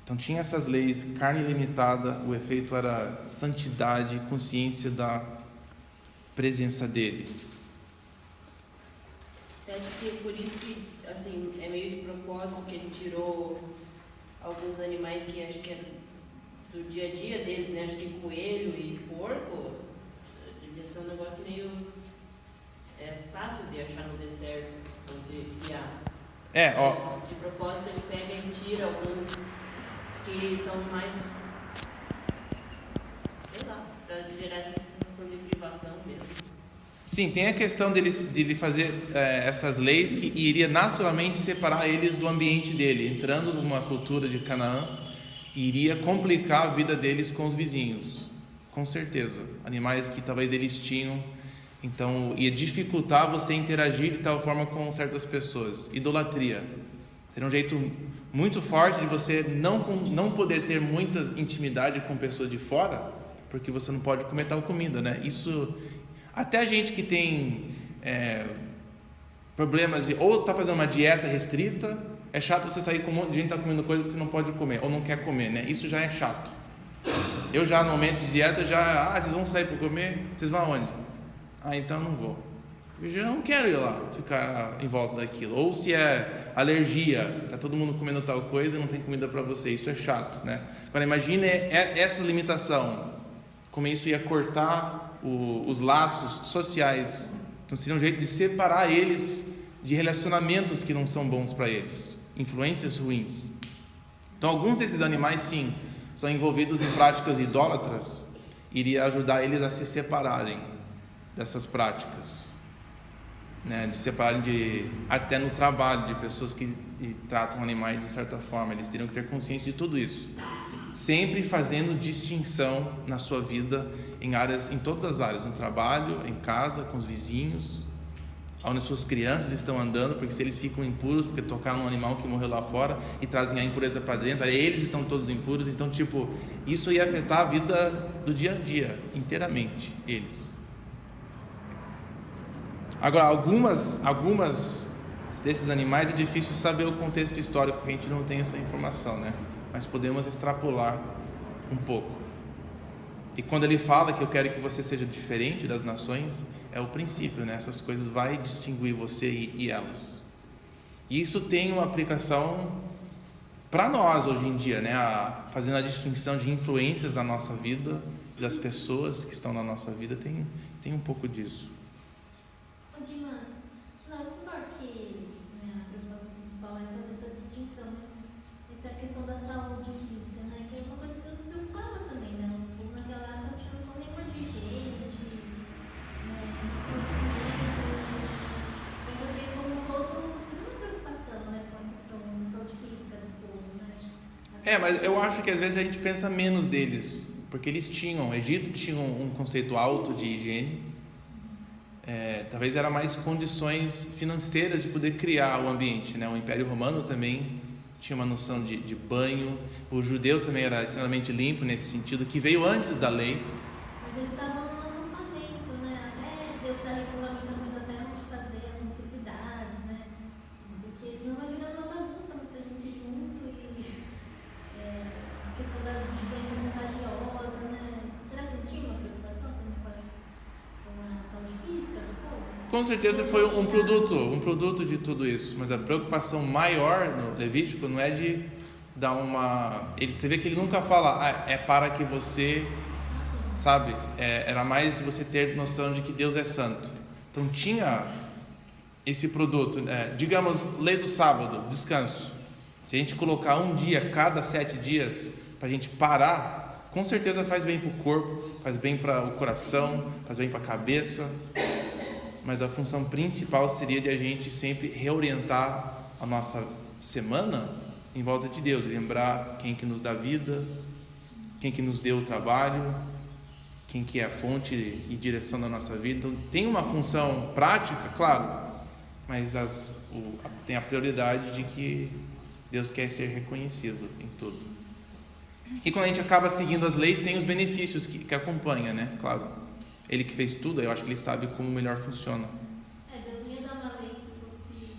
Então tinha essas leis, carne limitada, o efeito era santidade, consciência da presença dEle. Você acha que por isso que, assim, é meio de propósito que Ele tirou alguns animais que acho que era do dia a dia deles, né? Acho que coelho e porco devia ser um negócio meio fácil de achar no deserto, ou de criar. De propósito Ele pega e tira alguns que são mais, sei lá, para gerar essa sensação de privação mesmo. Sim, tem a questão de ele fazer essas leis que iria naturalmente separar eles do ambiente dele, entrando numa cultura de Canaã, iria complicar a vida deles com os vizinhos, com certeza. Animais que talvez eles tinham, então ia dificultar você interagir de tal forma com certas pessoas. Idolatria seria um jeito muito forte de você não poder ter muita intimidade com pessoas de fora, porque você não pode comer tal comida, né? Isso, até a gente que tem problemas ou está fazendo uma dieta restrita, é chato você sair com um monte de gente que está comendo coisa que você não pode comer ou não quer comer, né? Isso já é chato. Eu já no momento de dieta vocês vão sair para comer? Vocês vão aonde? Então não vou. Eu já não quero ir lá, ficar em volta daquilo. Ou se é alergia, tá todo mundo comendo tal coisa e não tem comida para você, isso é chato, né? Agora imagine essa limitação, como isso ia cortar os laços sociais. Então seria um jeito de separar eles de relacionamentos que não são bons para eles, influências ruins. Então alguns desses animais sim são envolvidos em práticas idólatras, iria ajudar eles a se separarem dessas práticas, né? De separarem até no trabalho, de pessoas que tratam animais de certa forma. Eles teriam que ter consciência de tudo isso, sempre fazendo distinção na sua vida em todas as áreas, no trabalho, em casa, com os vizinhos, onde as suas crianças estão andando, porque se eles ficam impuros, porque tocaram num animal que morreu lá fora e trazem a impureza para dentro, aí eles estão todos impuros. Então, isso ia afetar a vida do dia a dia, inteiramente, eles. Agora, algumas desses animais é difícil saber o contexto histórico, porque a gente não tem essa informação, né? Mas podemos extrapolar um pouco. E quando ele fala que eu quero que você seja diferente das nações, é o princípio, né? Essas coisas vai distinguir você e elas. E isso tem uma aplicação para nós hoje em dia, né? Fazendo a distinção de influências na nossa vida, das pessoas que estão na nossa vida, tem um pouco disso. Ô Dimas, não, eu concordo que a preocupação principal é fazer essa distinção, mas essa é a questão da saúde física, né? Que é uma coisa que Deus se preocupava também, né? O povo naquela época não tinha noção nenhuma de higiene, conhecimento. E vocês, como um todo, você tem uma preocupação, né, com a questão da saúde física do povo, né? Mas eu acho que às vezes a gente pensa menos deles, porque eles o Egito tinha um conceito alto de higiene. Talvez era mais condições financeiras de poder criar o ambiente, né? O Império Romano também tinha uma noção de banho. O judeu também era extremamente limpo nesse sentido, que veio antes da lei. Mas eles estavam no acampamento, né? Até Deus dá regulamentações até onde fazer as necessidades, né? Porque senão vai virar uma bagunça, muita gente junto e a questão da doença contagiosa, né? Será que não tinha uma preocupação também com a saúde física do povo? Com certeza foi um produto de tudo isso, mas a preocupação maior no Levítico não é de dar você vê que ele nunca fala, é para que você, sabe? Era mais você ter noção de que Deus é santo. Então tinha esse produto, digamos, lei do sábado, descanso. Se a gente colocar um dia cada 7 dias para a gente parar, com certeza faz bem para o corpo, faz bem para o coração, faz bem para a cabeça. Mas a função principal seria de a gente sempre reorientar a nossa semana em volta de Deus, lembrar quem que nos dá vida, quem que nos deu o trabalho, quem que é a fonte e direção da nossa vida. Então tem uma função prática, claro, mas tem a prioridade de que Deus quer ser reconhecido em tudo. E quando a gente acaba seguindo as leis, tem os benefícios que acompanham, né? Claro. Ele que fez tudo, eu acho que ele sabe como melhor funciona. Deus não ia dar uma lei que fosse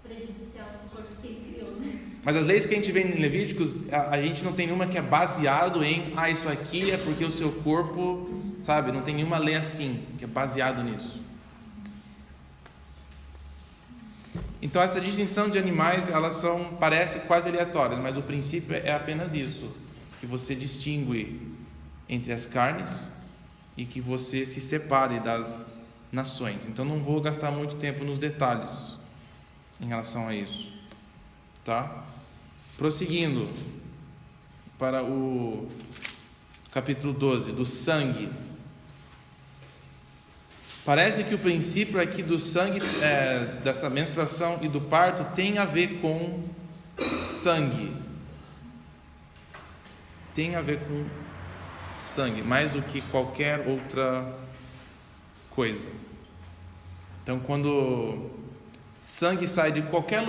prejudicial para o corpo que ele criou, né? Mas as leis que a gente vê em Levíticos, a gente não tem nenhuma que é baseado em isso aqui é porque o seu corpo, sabe? Não tem nenhuma lei assim, que é baseado nisso. Então essa distinção de animais, elas parece quase aleatórias, mas o princípio é apenas isso, que você distingue entre as carnes e que você se separe das nações. Então não vou gastar muito tempo nos detalhes em relação a isso, tá? Prosseguindo para o capítulo 12, do sangue. Parece que o princípio aqui do sangue, dessa menstruação e do parto, tem a ver com sangue. Tem a ver com sangue, mais do que qualquer outra coisa. Então, quando sangue sai de qualquer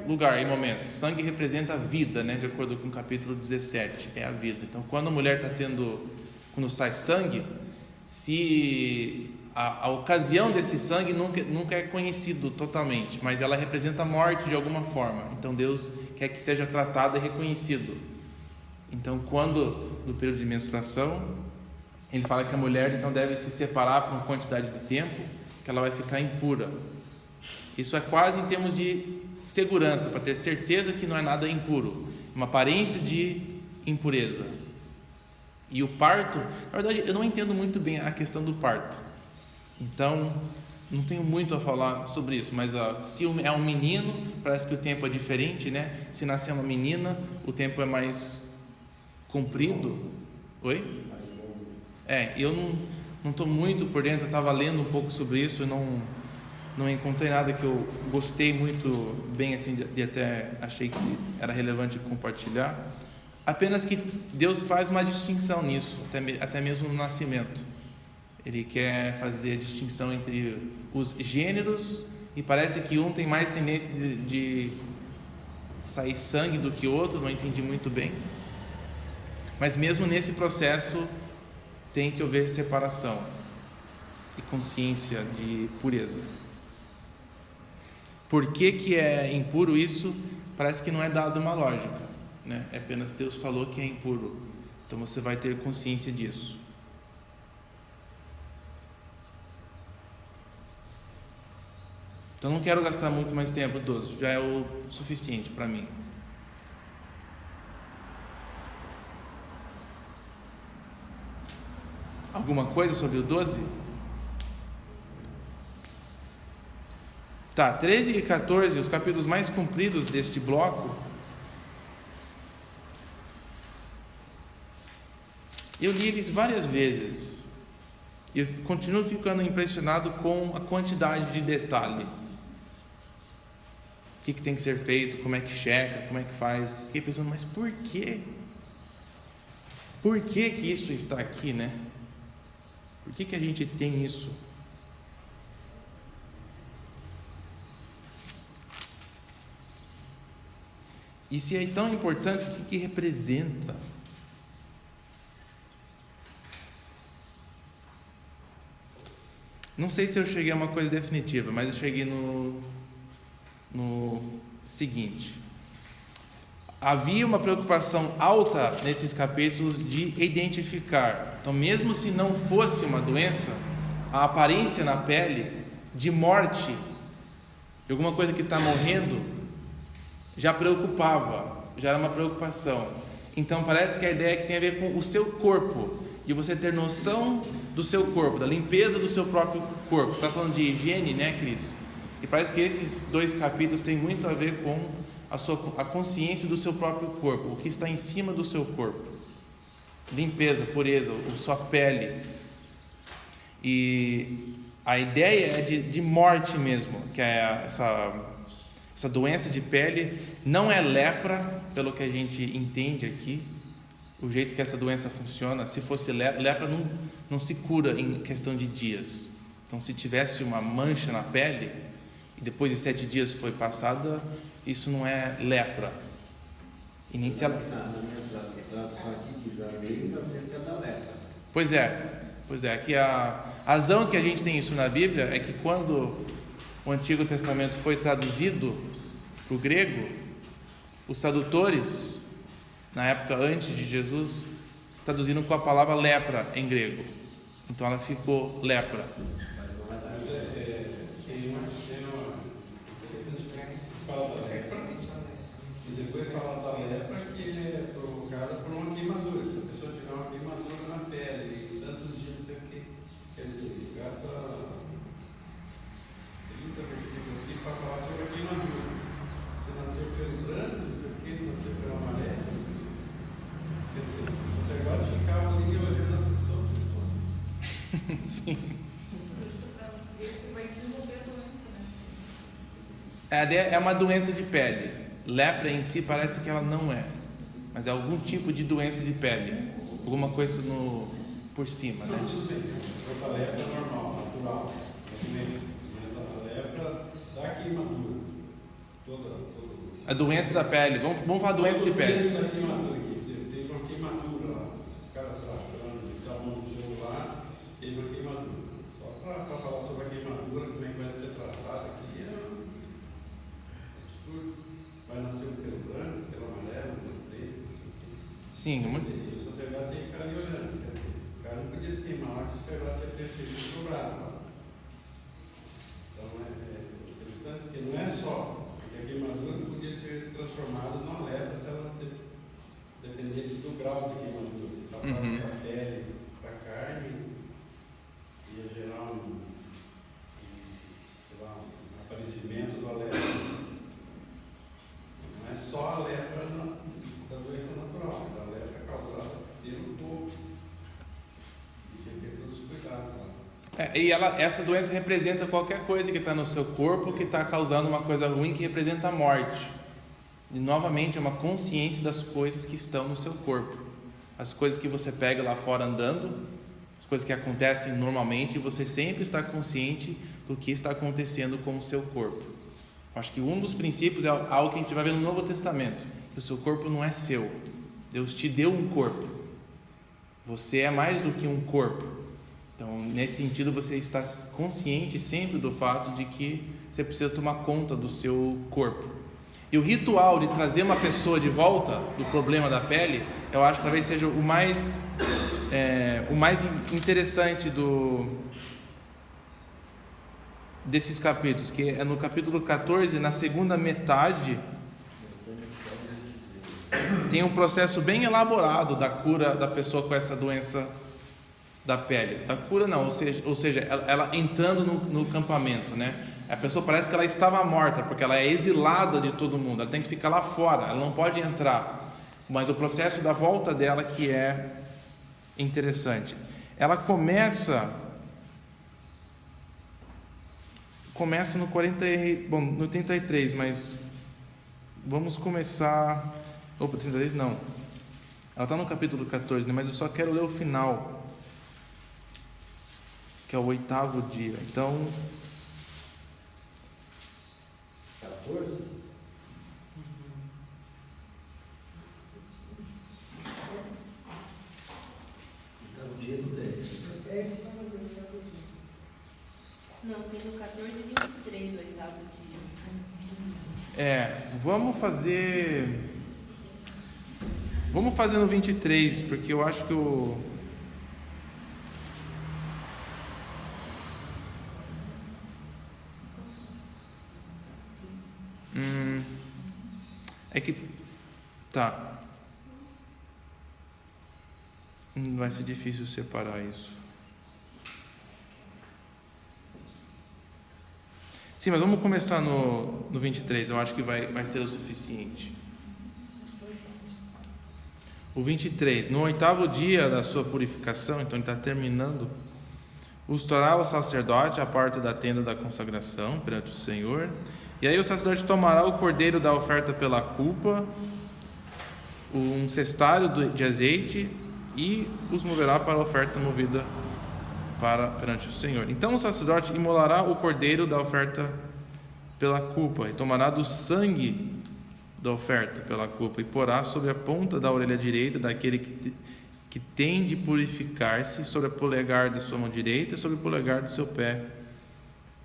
lugar e momento, sangue representa a vida, né? De acordo com o capítulo 17, é a vida. Então, quando a mulher quando sai sangue, se a ocasião desse sangue nunca é conhecido totalmente, mas ela representa a morte de alguma forma. Então, Deus quer que seja tratado e reconhecido. Então, no período de menstruação, ele fala que a mulher então deve se separar por uma quantidade de tempo, que ela vai ficar impura. Isso é quase em termos de segurança, para ter certeza que não é nada impuro, uma aparência de impureza. E o parto, na verdade, eu não entendo muito bem a questão do parto, então não tenho muito a falar sobre isso, mas se é um menino, parece que o tempo é diferente, né? Se nascer uma menina, o tempo é mais comprido. Oi? Eu não estou muito por dentro, eu estava lendo um pouco sobre isso, não encontrei nada que eu gostei muito bem, assim, de até achei que era relevante compartilhar. Apenas que Deus faz uma distinção nisso, até mesmo no nascimento. Ele quer fazer a distinção entre os gêneros, e parece que um tem mais tendência de sair sangue do que o outro, não entendi muito bem. Mas mesmo nesse processo tem que haver separação e consciência de pureza. Por que é impuro isso? Parece que não é dado uma lógica, né? É apenas Deus falou que é impuro, então você vai ter consciência disso. Então não quero gastar muito mais tempo, 12, já é o suficiente para mim. Alguma coisa sobre o 12? Tá, 13 e 14, os capítulos mais compridos deste bloco. Eu li eles várias vezes e eu continuo ficando impressionado com a quantidade de detalhe. O que tem que ser feito, como é que checa, como é que faz. Fiquei pensando, mas por quê? Por que isso está aqui, né? Por que a gente tem isso? E se é tão importante, o que representa? Não sei se eu cheguei a uma coisa definitiva, mas eu cheguei no seguinte: havia uma preocupação alta nesses capítulos de identificar. Então, mesmo se não fosse uma doença, a aparência na pele de morte, de alguma coisa que está morrendo, já preocupava, já era uma preocupação. Então, parece que a ideia é que tem a ver com o seu corpo, de você ter noção do seu corpo, da limpeza do seu próprio corpo. Você está falando de higiene, né, Cris? E parece que esses 2 capítulos têm muito a ver com a consciência do seu próprio corpo, o que está em cima do seu corpo. Limpeza, pureza, a sua pele. E a ideia é de morte mesmo, que é essa doença de pele. Não é lepra, pelo que a gente entende aqui, o jeito que essa doença funciona. Se fosse lepra, não se cura em questão de dias. Então, se tivesse uma mancha na pele e depois de 7 dias foi passada, isso não é lepra. E nem se ela... Na minha tradução aqui diz a lei acerca da lepra. Pois é, que a razão que a gente tem isso na Bíblia é que quando o Antigo Testamento foi traduzido para o grego, os tradutores, na época antes de Jesus, traduziram com a palavra lepra em grego. Então ela ficou lepra. Tem uma cena interessante que fala da lepra e depois fala da lepra que é provocada por uma queimadura. Se a pessoa tiver uma queimadura na pele e tantos dias, não sei o que, quer dizer, gasta 30 versículos aqui para falar sobre a queimadura. Se nasceu pelo branco, não sei o que, se nasceu pelo amarelo. Quer dizer, o sacerdote ficava ali olhando a pessoa. Sim. desenvolver a doença, né? É uma doença de pele. Lepra em si parece que ela não é, mas é algum tipo de doença de pele, alguma coisa por cima, né? Tudo bem, a lepra é normal, natural, mas a lepra dá queimadura. A doença da pele, vamos falar doença de pele. Da queimadura aqui, teve uma queimadura lá, o cara tratando, está no celular, teve uma queimadura. Só para falar sobre a queimadura, como é que vai ser tratada aqui, é absurdo. Vai nascer um pelo branco, pelo amarelo, pelo preto, não sei o quê. Sim, E o sacerdote tem que ficar ali olhando. O cara não podia se queimar, o sacerdote ia ter sido cobrado. Então é interessante, porque não é só, porque a queimadura podia ser transformada numa lepra se ela dependesse do grau de queimadura. Se ela passasse da pele para a carne, ia gerar um aparecimento da lepra. Não é só a lepra da doença natural, é a lepra causada pelo corpo. E tem que ter todos os cuidados lá. e essa doença representa qualquer coisa que está no seu corpo que está causando uma coisa ruim, que representa a morte. E novamente é uma consciência das coisas que estão no seu corpo, as coisas que você pega lá fora andando, as coisas que acontecem normalmente, e você sempre está consciente do que está acontecendo com o seu corpo. Acho que um dos princípios é algo que a gente vai ver no Novo Testamento, que o seu corpo não é seu. Deus te deu um corpo. Você é mais do que um corpo. Então, nesse sentido, você está consciente sempre do fato de que você precisa tomar conta do seu corpo. E o ritual de trazer uma pessoa de volta do problema da pele, eu acho que talvez seja o mais interessante desses capítulos, que é no capítulo 14, na segunda metade, tem um processo bem elaborado da cura da pessoa com essa doença da pele. Da cura não, ou seja, ela entrando no campamento, né? A pessoa parece que ela estava morta, porque ela é exilada de todo mundo, ela tem que ficar lá fora, ela não pode entrar. Mas o processo da volta dela que é interessante. Ela começa no 33, mas vamos começar... 33 não. Ela está no capítulo 14, né? Mas eu só quero ler o final, que é o 8º dia. Então... 14? Então, o dia do 10. Não, tem no 14 e 23, o 8º dia. Vamos fazer no 23, porque eu acho que tá. Vai ser difícil separar isso. Sim, mas vamos começar no 23, eu acho que vai ser o suficiente. O 23, no 8º dia da sua purificação, então ele está terminando, estará o sacerdote à porta da tenda da consagração perante o Senhor, e aí o sacerdote tomará o cordeiro da oferta pela culpa, um cestário de azeite, e os moverá para a oferta movida perante o Senhor. Então o sacerdote imolará o cordeiro da oferta pela culpa, e tomará do sangue da oferta pela culpa, e porá sobre a ponta da orelha direita daquele que tem de purificar-se, sobre a polegar da sua mão direita e sobre o polegar do seu pé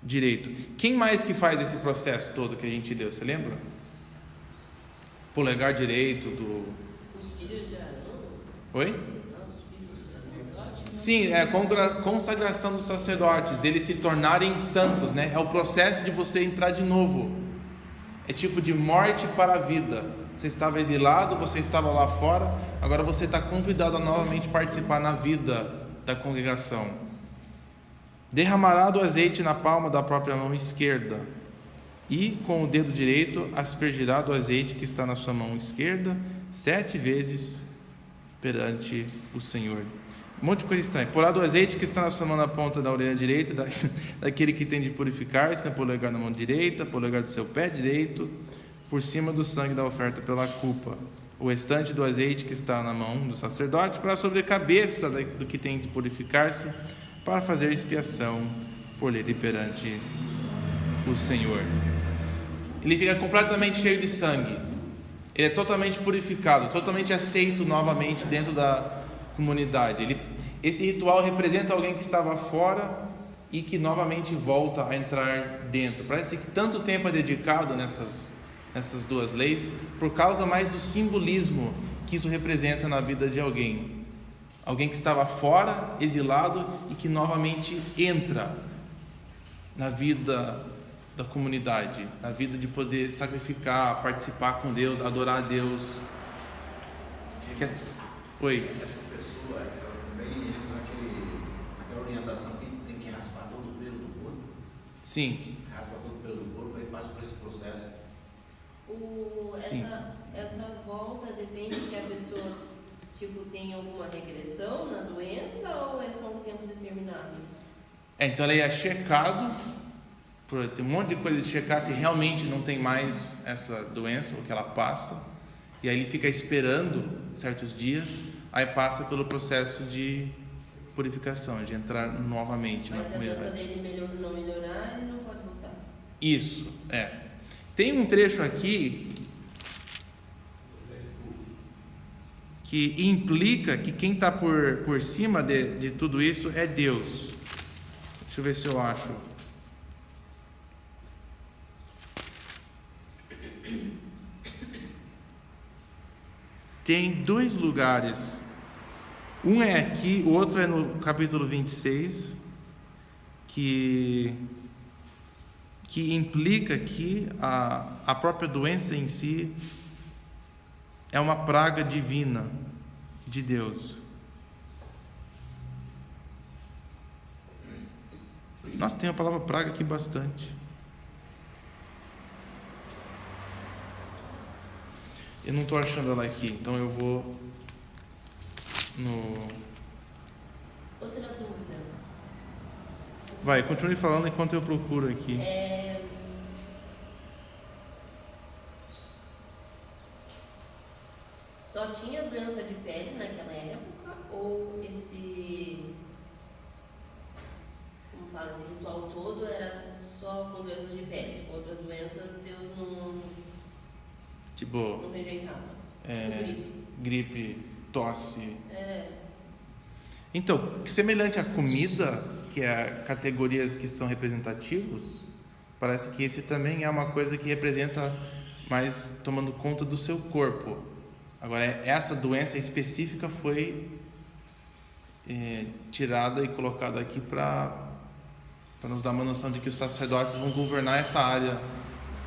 direito. Quem mais que faz esse processo todo que a gente deu? Você lembra? Polegar direito Os filhos de Arão? Oi? Não, os filhos do sacerdote? Sim, é a consagração dos sacerdotes, eles se tornarem santos, né? É o processo de você entrar de novo. É tipo de morte para a vida. Você estava exilado, você estava lá fora, agora você está convidado a novamente participar na vida da congregação. Derramará do azeite na palma da própria mão esquerda, e com o dedo direito aspergirá do azeite que está na sua mão esquerda 7 vezes perante o Senhor. Um monte de coisa estranha. Porá do azeite que está na sua mão na ponta da orelha direita, daquele que tem de purificar-se, na polegar na mão direita, polegar do seu pé direito, por cima do sangue da oferta pela culpa. O restante do azeite que está na mão do sacerdote, para sobre a cabeça do que tem de purificar-se, para fazer expiação por ele perante o Senhor. Ele fica completamente cheio de sangue. Ele é totalmente purificado, totalmente aceito novamente dentro da comunidade. Esse ritual representa alguém que estava fora e que novamente volta a entrar dentro. Parece que tanto tempo é dedicado nessas duas leis por causa mais do simbolismo que isso representa na vida de alguém. Alguém que estava fora, exilado, e que novamente entra na vida da comunidade, na vida de poder sacrificar, participar com Deus, adorar a Deus. Oi? Essa pessoa, ela também entra naquela orientação que tem que raspar todo o pelo do corpo. Sim. Raspa todo o pelo do corpo e passa por esse processo. Sim. Essa volta depende que a pessoa tem alguma regressão na doença ou é só um tempo determinado? Então ele é checado, tem um monte de coisa de checar se realmente não tem mais essa doença, o que ela passa, e aí ele fica esperando certos dias, aí passa pelo processo de purificação, de entrar novamente na comunidade. Mas se a doença dele não melhorar, ele não pode voltar? Isso, Tem um trecho aqui que implica que quem está por cima de tudo isso é Deus. Deixa eu ver se eu acho. Tem 2 lugares. Um é aqui, o outro é no capítulo 26, que implica que a própria doença em si é uma praga divina de Deus. Nós temos a palavra praga aqui bastante. Eu não estou achando ela aqui, então eu vou no... Outra dúvida. Vai, continue falando enquanto eu procuro aqui. Só tinha doença de pele naquela época ou esse ritual todo era só com doenças de pele? Tipo, outras doenças Deus não rejeitava? Gripe, tosse. Então, semelhante à comida, que é categorias que são representativos, parece que esse também é uma coisa que representa mais tomando conta do seu corpo. Agora, essa doença específica foi tirada e colocada aqui para nos dar uma noção de que os sacerdotes vão governar essa área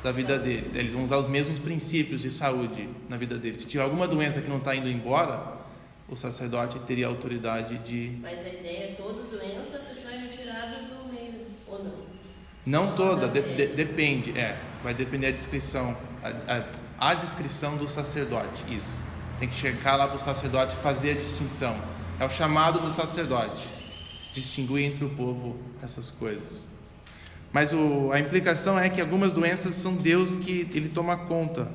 da vida deles. Eles vão usar os mesmos princípios de saúde na vida deles. Se tiver alguma doença que não está indo embora, o sacerdote teria a autoridade de... Mas a ideia é toda doença, a pessoa é retirada do meio, ou não? Não toda, depende. Vai depender da descrição. A descrição do sacerdote, isso. Tem que checar lá para o sacerdote fazer a distinção. É o chamado do sacerdote. Distinguir entre o povo essas coisas. Mas a implicação é que algumas doenças são Deus que Ele toma conta.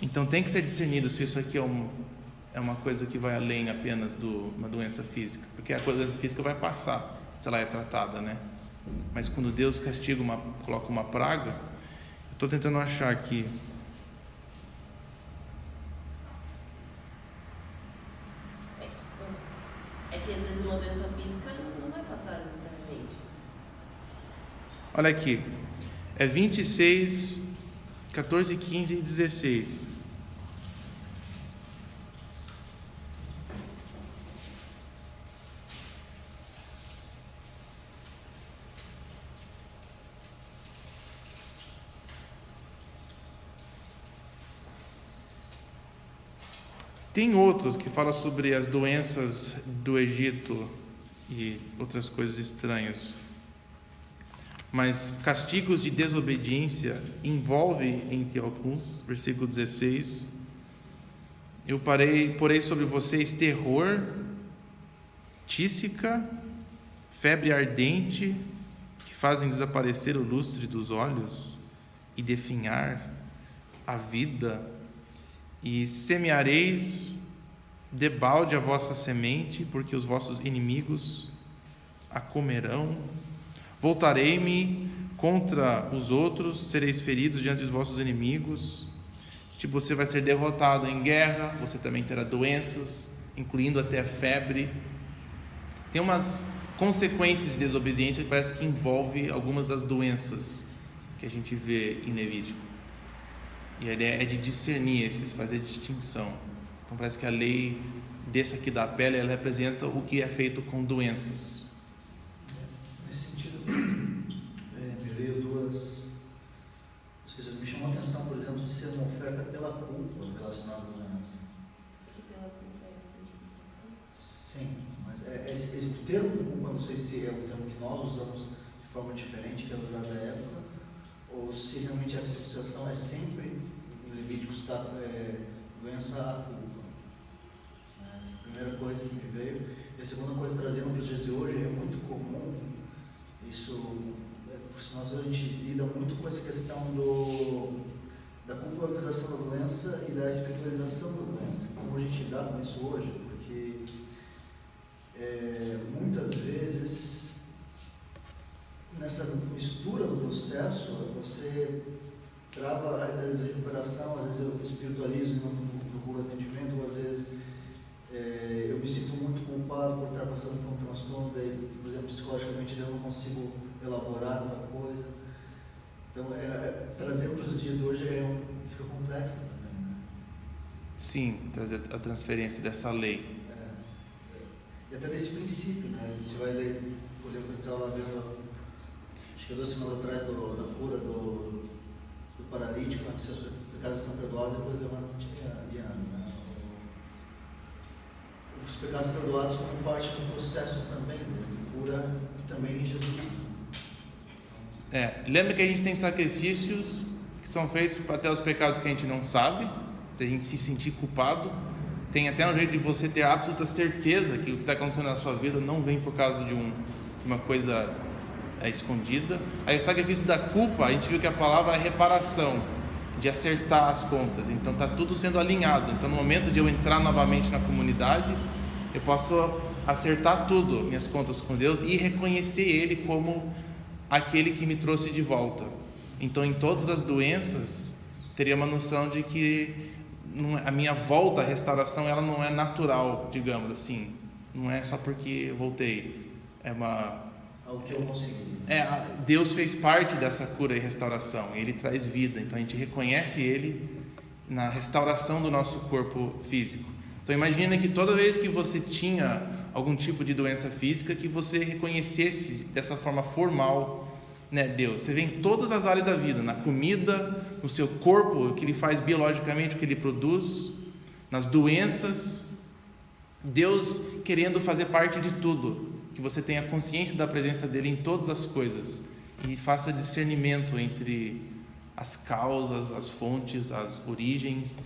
Então tem que ser discernido se isso aqui é uma coisa que vai além apenas de uma doença física. Porque a doença física vai passar, se ela é tratada, né? Mas quando Deus castiga, coloca uma praga, eu estou tentando achar aqui. É que às vezes uma doença física não vai passar necessariamente. Olha aqui, é 26, 14, 15 e 16. Tem outros que falam sobre as doenças do Egito e outras coisas estranhas. Mas castigos de desobediência envolve, entre alguns, versículo 16, Eu porei sobre vocês terror, tísica, febre ardente, que fazem desaparecer o lustre dos olhos e definhar a vida, e semeareis debalde a vossa semente, porque os vossos inimigos a comerão. Voltarei-me contra os outros, sereis feridos diante dos vossos inimigos. Tipo, você vai ser derrotado em guerra, você também terá doenças, incluindo até a febre. Tem umas consequências de desobediência que parece que envolve algumas das doenças que a gente vê em Levítico. E a ideia é de discernir esses, fazer distinção. Então parece que a lei desse aqui da pele, ela representa o que é feito com doenças. Nesse sentido, me veio duas coisas. Me chamou a atenção, por exemplo, de ser uma oferta pela culpa relacionada à doença. Porque pela culpa é a santificação. Sim, mas esse termo culpa, não sei se é um termo que nós usamos de forma diferente que é usado da época, ou se realmente essa associação é sempre, em Levítico, está doença à culpa. Essa é a primeira coisa que me veio. E a segunda coisa, trazendo para os dias de hoje, é muito comum, isso, por sinal, a gente lida muito com essa questão da culpabilização da doença e da espiritualização da doença. Como a gente lida com isso hoje? Porque muitas vezes, nessa mistura do processo, você trava às vezes a recuperação, às vezes eu espiritualizo no atendimento, ou às vezes eu me sinto muito culpado por estar passando por um transtorno, daí, por exemplo, psicologicamente eu não consigo elaborar tal coisa. Então, trazendo para os dias de hoje fica complexo também, né? Sim, trazer a transferência dessa lei. E até nesse princípio, né? Você vai ler, por exemplo, a gente estava vendo, acho que 2 semanas atrás, da cura do paralítico, né? Que seus pecados estão perdoados, depois levanta e anda, né? Os pecados perdoados como parte do processo também, né? De cura também em Jesus. Lembra que a gente tem sacrifícios que são feitos até os pecados que a gente não sabe, se a gente se sentir culpado. Tem até um jeito de você ter absoluta certeza que o que está acontecendo na sua vida não vem por causa de uma coisa escondida. Aí o sacrifício da culpa, a gente viu que a palavra é reparação, de acertar as contas. Então está tudo sendo alinhado. Então no momento de eu entrar novamente na comunidade, eu posso acertar tudo, minhas contas com Deus, e reconhecer Ele como aquele que me trouxe de volta. Então em todas as doenças teria uma noção de que a minha volta à restauração, ela não é natural, digamos assim, não é só porque eu voltei, algo que eu consegui. Deus fez parte dessa cura e restauração, Ele traz vida, então a gente reconhece Ele na restauração do nosso corpo físico. Então imagina que toda vez que você tinha algum tipo de doença física, que você reconhecesse dessa forma formal, né, Deus. Você vê em todas as áreas da vida, na comida, no seu corpo, o que Ele faz biologicamente, o que Ele produz, nas doenças, Deus querendo fazer parte de tudo, que você tenha consciência da presença dEle em todas as coisas e faça discernimento entre as causas, as fontes, as origens,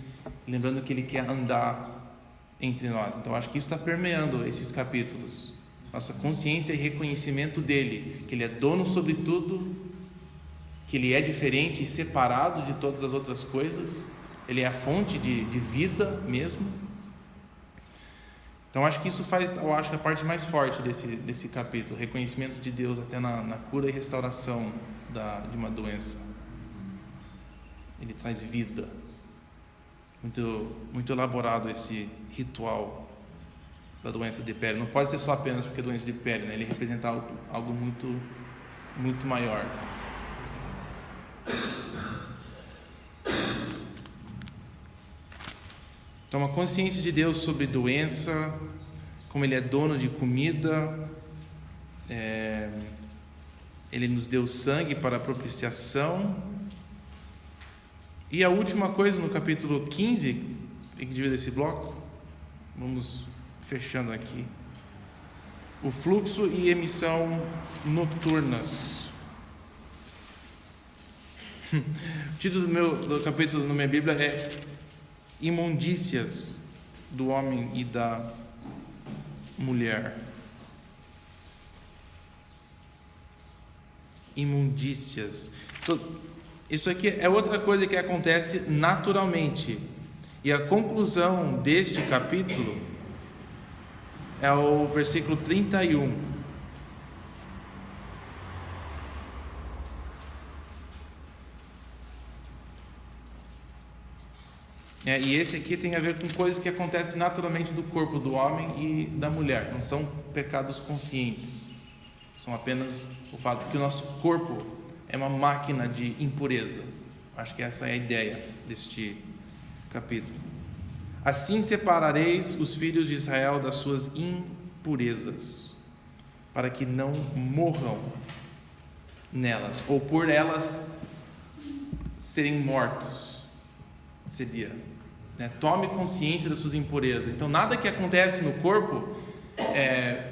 lembrando que Ele quer andar entre nós. Então acho que isso está permeando esses capítulos, nossa consciência e reconhecimento dEle, que Ele é dono sobre tudo, que Ele é diferente e separado de todas as outras coisas, Ele é a fonte de vida mesmo. Então acho que isso faz, eu acho que a parte mais forte desse capítulo, reconhecimento de Deus até na cura e restauração de uma doença. Ele traz vida. Muito, muito elaborado esse ritual da doença de pele. Não pode ser só apenas porque é doença de pele, né? Ele representa algo muito, muito maior. Então, uma consciência de Deus sobre doença, como Ele é dono de comida, Ele nos deu sangue para a propiciação. E a última coisa, no capítulo 15, tem que dividir esse bloco, vamos fechando aqui, o fluxo e emissão noturnas. O título do capítulo na minha Bíblia é imundícias do homem e da mulher. Imundícias. Isso aqui é outra coisa que acontece naturalmente. E a conclusão deste capítulo é o versículo 31. E esse aqui tem a ver com coisas que acontecem naturalmente do corpo do homem e da mulher. Não são pecados conscientes. São apenas o fato de que o nosso corpo é uma máquina de impureza. Acho que essa é a ideia deste capítulo. Assim separareis os filhos de Israel das suas impurezas, para que não morram nelas, ou por elas serem mortos. Seria, né? Tome consciência das suas impurezas. Então, nada que acontece no corpo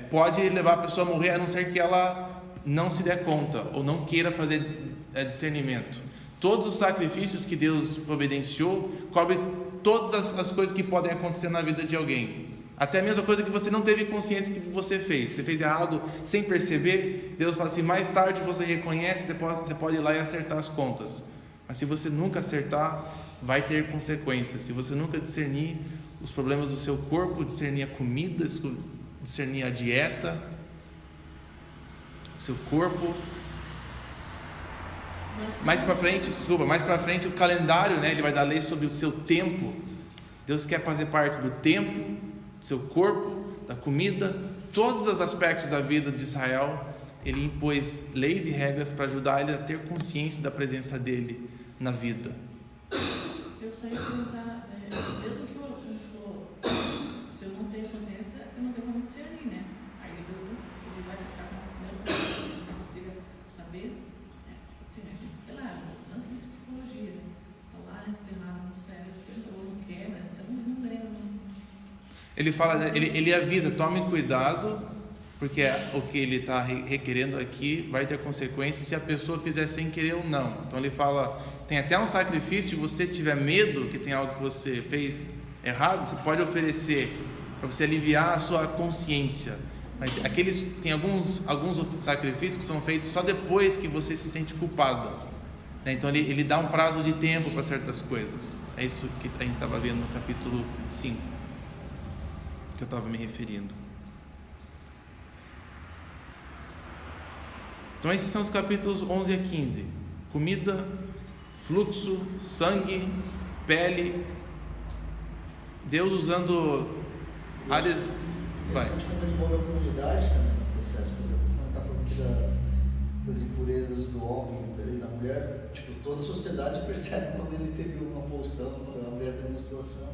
pode levar a pessoa a morrer, a não ser que ela não se dê conta ou não queira fazer discernimento. Todos os sacrifícios que Deus providenciou cobrem todas as coisas que podem acontecer na vida de alguém. Até a mesma coisa que você não teve consciência que você fez. Você fez algo sem perceber. Deus fala assim, mais tarde você reconhece, você pode ir lá e acertar as contas. Mas se você nunca acertar, vai ter consequências. Se você nunca discernir os problemas do seu corpo, discernir a comida, discernir a dieta, o seu corpo. Mais para frente o calendário, né? Ele vai dar lei sobre o seu tempo. Deus quer fazer parte do tempo, do seu corpo, da comida, todos os aspectos da vida de Israel. Ele impôs leis e regras para ajudar ele a ter consciência da presença dele na vida. Eu saí perguntar, mesmo que você falou, se eu não tenho consciência, eu não tenho como discernir, né? Aí Deus ele vai estar com as mesmas coisas, que eu não consiga saber, né? Tipo assim, né? Sei lá, lance de psicologia, né? Tá lá enterrado no cérebro, você não quer, mas você não lembra. Ele fala, ele avisa, tome cuidado, porque o que ele está requerendo aqui vai ter consequências se a pessoa fizer sem querer ou não. Então ele fala, tem até um sacrifício, se você tiver medo que tem algo que você fez errado, você pode oferecer para você aliviar a sua consciência. Mas tem alguns sacrifícios que são feitos só depois que você se sente culpado, né? Então ele dá um prazo de tempo para certas coisas. É isso que a gente estava vendo no capítulo 5, que eu estava me referindo. Então esses são os capítulos 11 a 15. Comida, fluxo, sangue, pele. Deus usando áreas... Interessante como ele envolve a comunidade também no processo. Por exemplo, quando está falando aqui das impurezas do homem e da mulher, tipo, toda a sociedade percebe quando ele teve uma pulsão, quando a mulher teve menstruação.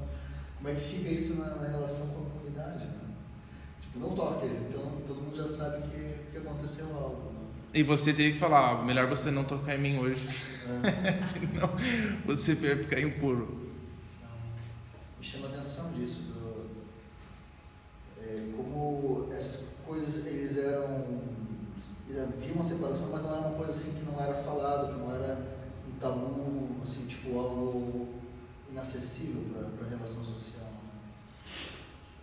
Como é que fica isso na relação com a comunidade? Né? Tipo, não toca eles, então todo mundo já sabe que aconteceu algo. Né? E você teria que falar, melhor você não tocar em mim hoje, senão você vai ficar impuro. Então, me chama a atenção disso, como essas coisas, eles havia uma separação, mas não era uma coisa assim que não era falado, que não era um tabu, assim, tipo algo inacessível para a relação social. Né?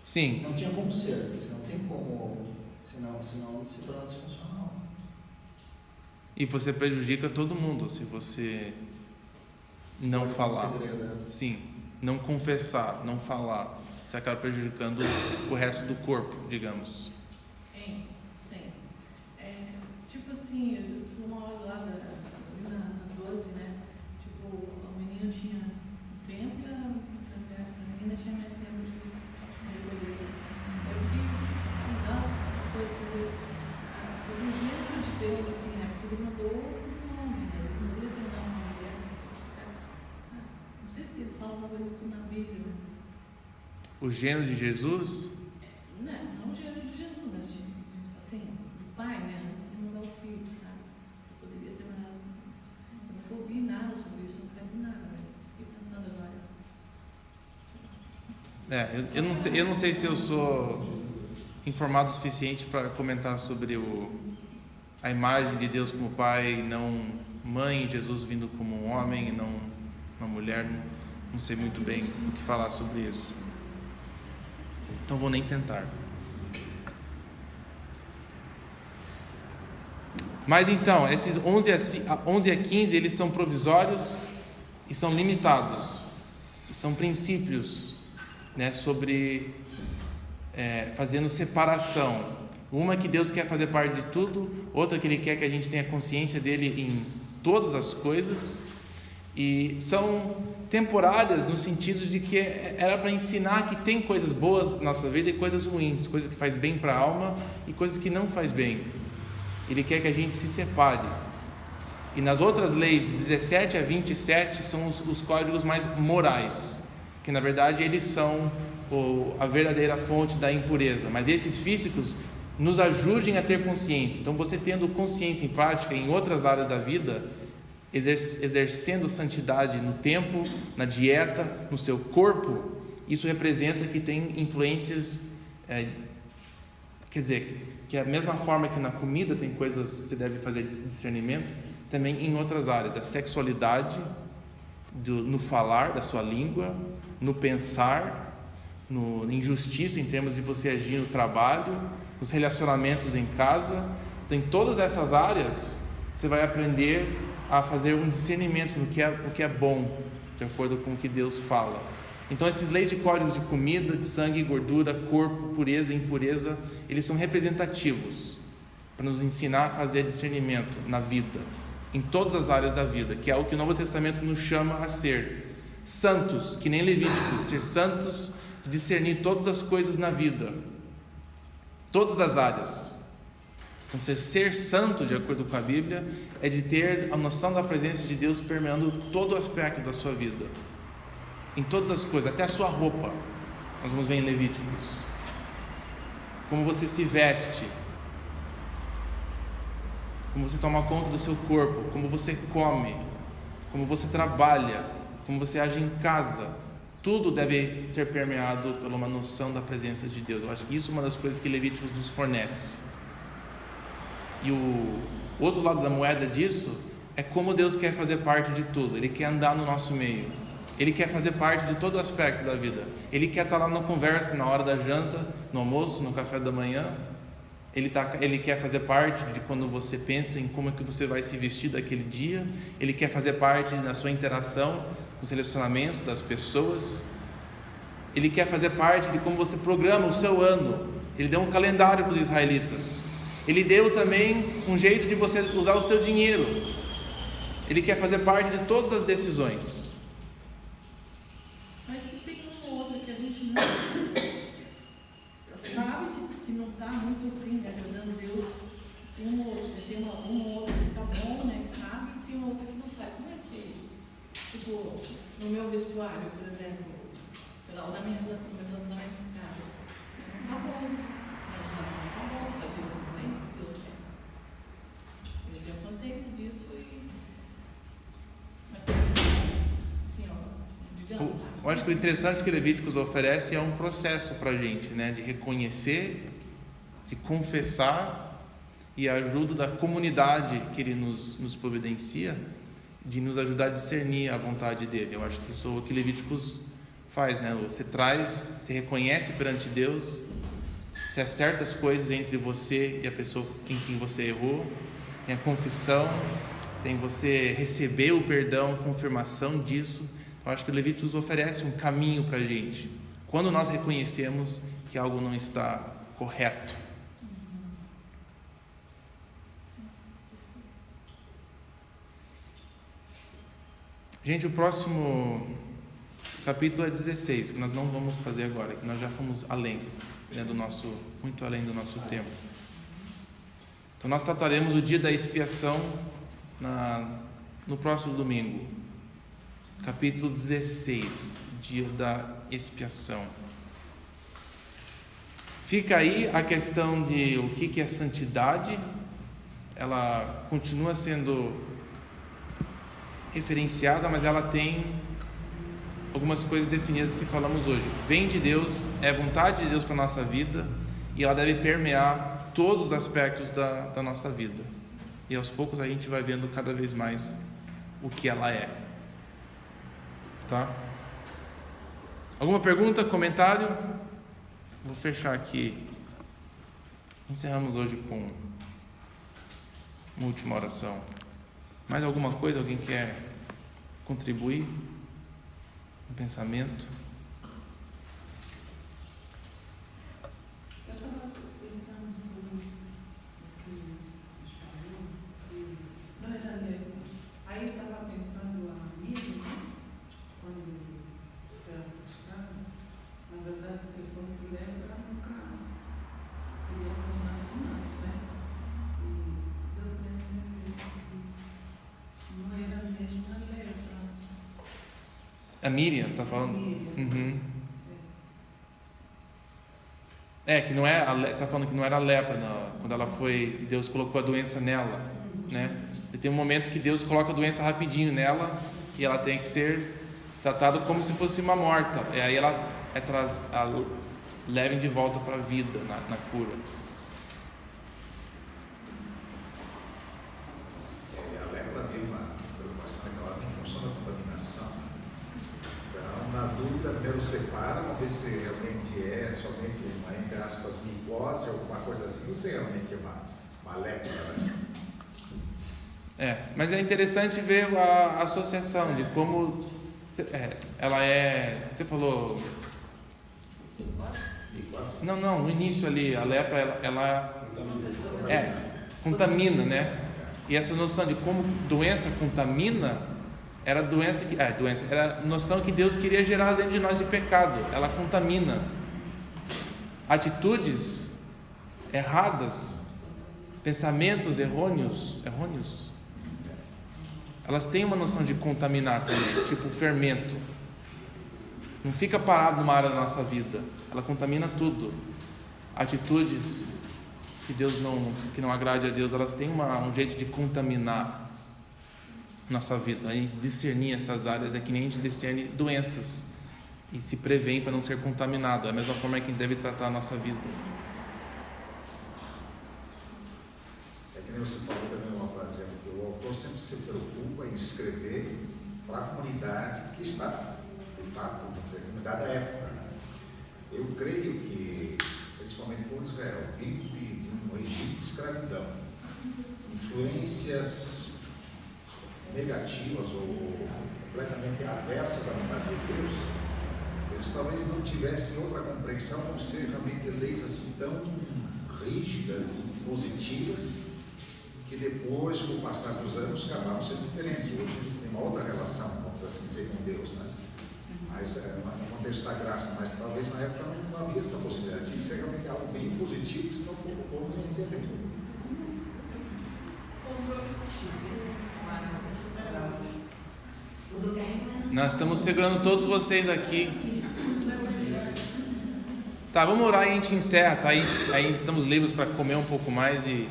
Sim. Não tinha como ser, não tem como, senão se torna disfuncional. E você prejudica todo mundo se você não falar. Sim, não confessar, não falar. Você acaba prejudicando o resto do corpo, digamos. Sim. Tipo assim, eu fui uma hora lá na 12, né? Tipo, o menino tinha tempo e a menina tinha mais tempo de recolher. Eu fiquei estudando as coisas sobre o gênero de Deus, assim, né? Porque ele mandou um homem, né? Ele não ia treinar uma mulher, assim, não sei se ele fala uma coisa assim na Bíblia, mas... O gênero de Jesus? Não o gênero de Jesus, mas assim, o pai, né? Antes de mandar o filho, sabe? Eu poderia ter mandado. Eu nunca ouvi nada sobre isso, nunca vi nada, mas fiquei pensando agora. Eu não sei se eu sou informado o suficiente para comentar sobre a imagem de Deus como pai, não mãe, Jesus vindo como um homem e não uma mulher. Não sei muito bem o que falar sobre isso. Então vou nem tentar. Mas então, esses 11 a 15, eles são provisórios e são limitados. E são princípios, né, sobre fazendo separação. Uma que Deus quer fazer parte de tudo, outra que Ele quer que a gente tenha consciência dEle em todas as coisas. E são temporárias no sentido de que era para ensinar que tem coisas boas na nossa vida e coisas ruins, coisas que faz bem para a alma e coisas que não faz bem. Ele quer que a gente se separe. E nas outras leis, 17 a 27, são os códigos mais morais, que na verdade eles são a verdadeira fonte da impureza. Mas esses físicos nos ajudem a ter consciência. Então, você tendo consciência em prática em outras áreas da vida, exercendo santidade no tempo, na dieta, no seu corpo, isso representa que tem influências, quer dizer, que a mesma forma que na comida tem coisas que você deve fazer discernimento, também em outras áreas, a sexualidade, no falar da sua língua, no pensar, em justiça, em termos de você agir no trabalho, nos relacionamentos em casa. Então, em todas essas áreas, você vai aprender a fazer um discernimento no que é bom, de acordo com o que Deus fala. Então, esses leis de códigos de comida, de sangue e gordura, corpo, pureza e impureza, eles são representativos para nos ensinar a fazer discernimento na vida, em todas as áreas da vida, que é o que o Novo Testamento nos chama a ser santos, que nem Levítico, ser santos, discernir todas as coisas na vida, todas as áreas. Então, ser santo, de acordo com a Bíblia, é de ter a noção da presença de Deus permeando todo o aspecto da sua vida, em todas as coisas, até a sua roupa. Nós vamos ver em Levíticos como você se veste, como você toma conta do seu corpo, como você come, como você trabalha, como você age em casa. Tudo deve ser permeado por uma noção da presença de Deus. Eu acho que isso é uma das coisas que Levíticos nos fornece. E o outro lado da moeda disso é como Deus quer fazer parte de tudo. Ele quer andar no nosso meio. Ele quer fazer parte de todo aspecto da vida. Ele quer estar lá na conversa, na hora da janta, no almoço, no café da manhã. Ele quer fazer parte de quando você pensa em como é que você vai se vestir daquele dia. Ele quer fazer parte da sua interação, dos relacionamentos das pessoas. Ele quer fazer parte de como você programa o seu ano. Ele deu um calendário para os israelitas. Ele deu também um jeito de você usar o seu dinheiro. Ele quer fazer parte de todas as decisões. Mas se tem um ou outro que a gente não sabe que não está muito assim, agradando Deus, tem um ou outro, tem um ou outro que está bom, né, que sabe, e tem um outro que não sabe. Como é que é isso? Tipo, no meu vestuário, por exemplo, sei lá, ou na minha relação, no meu relacionamento em casa, não tá bom, mas não tá bom, mas Deus, não é isso que Deus quer. Eu tenho consciência disso mas assim, ó, digamos, sabe? Eu acho que o interessante que Levíticos oferece é um processo para a gente, né, de reconhecer, de confessar, e a ajuda da comunidade que Ele nos providencia, de nos ajudar a discernir a vontade dEle. Eu acho que isso é o que Levíticos faz, né? Você se reconhece perante Deus, se acerta as coisas entre você e a pessoa em quem você errou, tem a confissão, tem você receber o perdão, a confirmação disso. Eu acho que o Levíticos oferece um caminho para a gente, quando nós reconhecemos que algo não está correto. Gente, o próximo capítulo é 16, que nós não vamos fazer agora, que nós já fomos além, né, muito além do nosso tempo. Então nós trataremos o dia da expiação no próximo domingo. Capítulo 16, dia da expiação. Fica aí a questão de o que é santidade. Ela continua sendo referenciada, mas ela tem algumas coisas definidas que falamos hoje. Vem de Deus, é vontade de Deus para a nossa vida, e ela deve permear todos os aspectos da nossa vida. E aos poucos a gente vai vendo cada vez mais o que ela é. Tá? Alguma pergunta, comentário? Vou fechar aqui. Encerramos hoje com uma última oração. Mais alguma coisa? Alguém quer contribuir? Um pensamento? Eu estava pensando sobre o que a gente falou, que não era lepra. Aí eu estava pensando a Miriam, quando foi afastada, na verdade, se fosse lepra, nunca teria tornado mais, né? E deu para entender que não era mesmo a lepra. A Miriam está falando? Miriam, Uhum. Que não é, você está falando que não era lepra, não. Quando ela foi, Deus colocou a doença nela, né? E tem um momento que Deus coloca a doença rapidinho nela e ela tem que ser tratada como se fosse uma morta. E aí ela leva de volta para a vida na cura. A lepra tem uma preocupação que ela em função da contaminação. Então, na dúvida, primeiro separa, vamos ver se realmente é somente uma, entre aspas, micose, alguma coisa assim, ou se realmente é uma lepra, né? Mas é interessante ver a associação de como ela é. Você falou. Micose? Não, no início ali, a lepra ela contamina, né? E essa noção de como doença contamina era era a noção que Deus queria gerar dentro de nós de pecado. Ela contamina atitudes erradas, pensamentos errôneos. Elas têm uma noção de contaminar também, tipo fermento. Não fica parado numa área da nossa vida. Ela contamina tudo. Atitudes que não agrade a Deus, elas têm um jeito de contaminar nossa vida. A gente discernir essas áreas é que nem a gente discerne doenças e se prevém para não ser contaminado. É a mesma forma que a gente deve tratar a nossa vida. É que nem você falou também uma frase, que o autor sempre se preocupa em escrever para a comunidade que está, de fato, vamos dizer, a comunidade da época. Eu creio que, principalmente o povo de Israel, vive de um Egito de escravidão, influências negativas ou completamente aversas da vontade de Deus, eles talvez não tivessem outra compreensão, não ser realmente leis assim tão rígidas e positivas, que depois, com o passar dos anos, acabaram sendo diferentes. Hoje tem uma outra relação, vamos assim dizer, com Deus, né? Mas no contexto da graça, mas talvez na época não havia essa possibilidade. Tinha que ser realmente algo bem positivo, senão o povo não entende tudo. Nós estamos segurando todos vocês aqui. Tá, vamos orar e a gente encerra, tá? Aí estamos livres para comer um pouco mais e...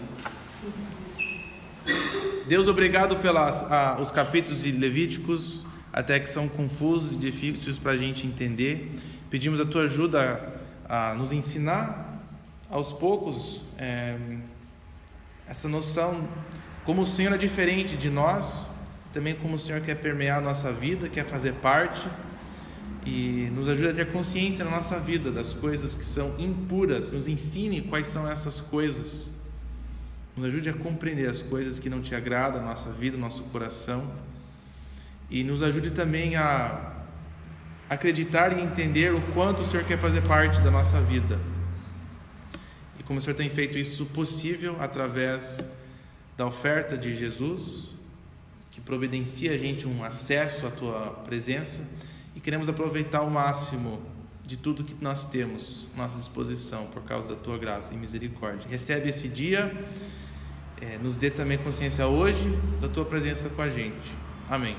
Deus, obrigado pelos os capítulos de Levíticos, até que são confusos e difíceis para a gente entender. Pedimos a tua ajuda a nos ensinar aos poucos essa noção, como o Senhor é diferente de nós, também como o Senhor quer permear a nossa vida, quer fazer parte, e nos ajuda a ter consciência na nossa vida das coisas que são impuras. Nos ensine quais são essas coisas. Nos ajude a compreender as coisas que não te agradam, a nossa vida, o nosso coração. E nos ajude também a acreditar e entender o quanto o Senhor quer fazer parte da nossa vida. E como o Senhor tem feito isso possível através da oferta de Jesus, que providencia a gente um acesso à tua presença, e queremos aproveitar ao máximo de tudo que nós temos à nossa disposição por causa da tua graça e misericórdia. Recebe esse dia, nos dê também consciência hoje da tua presença com a gente. Amém.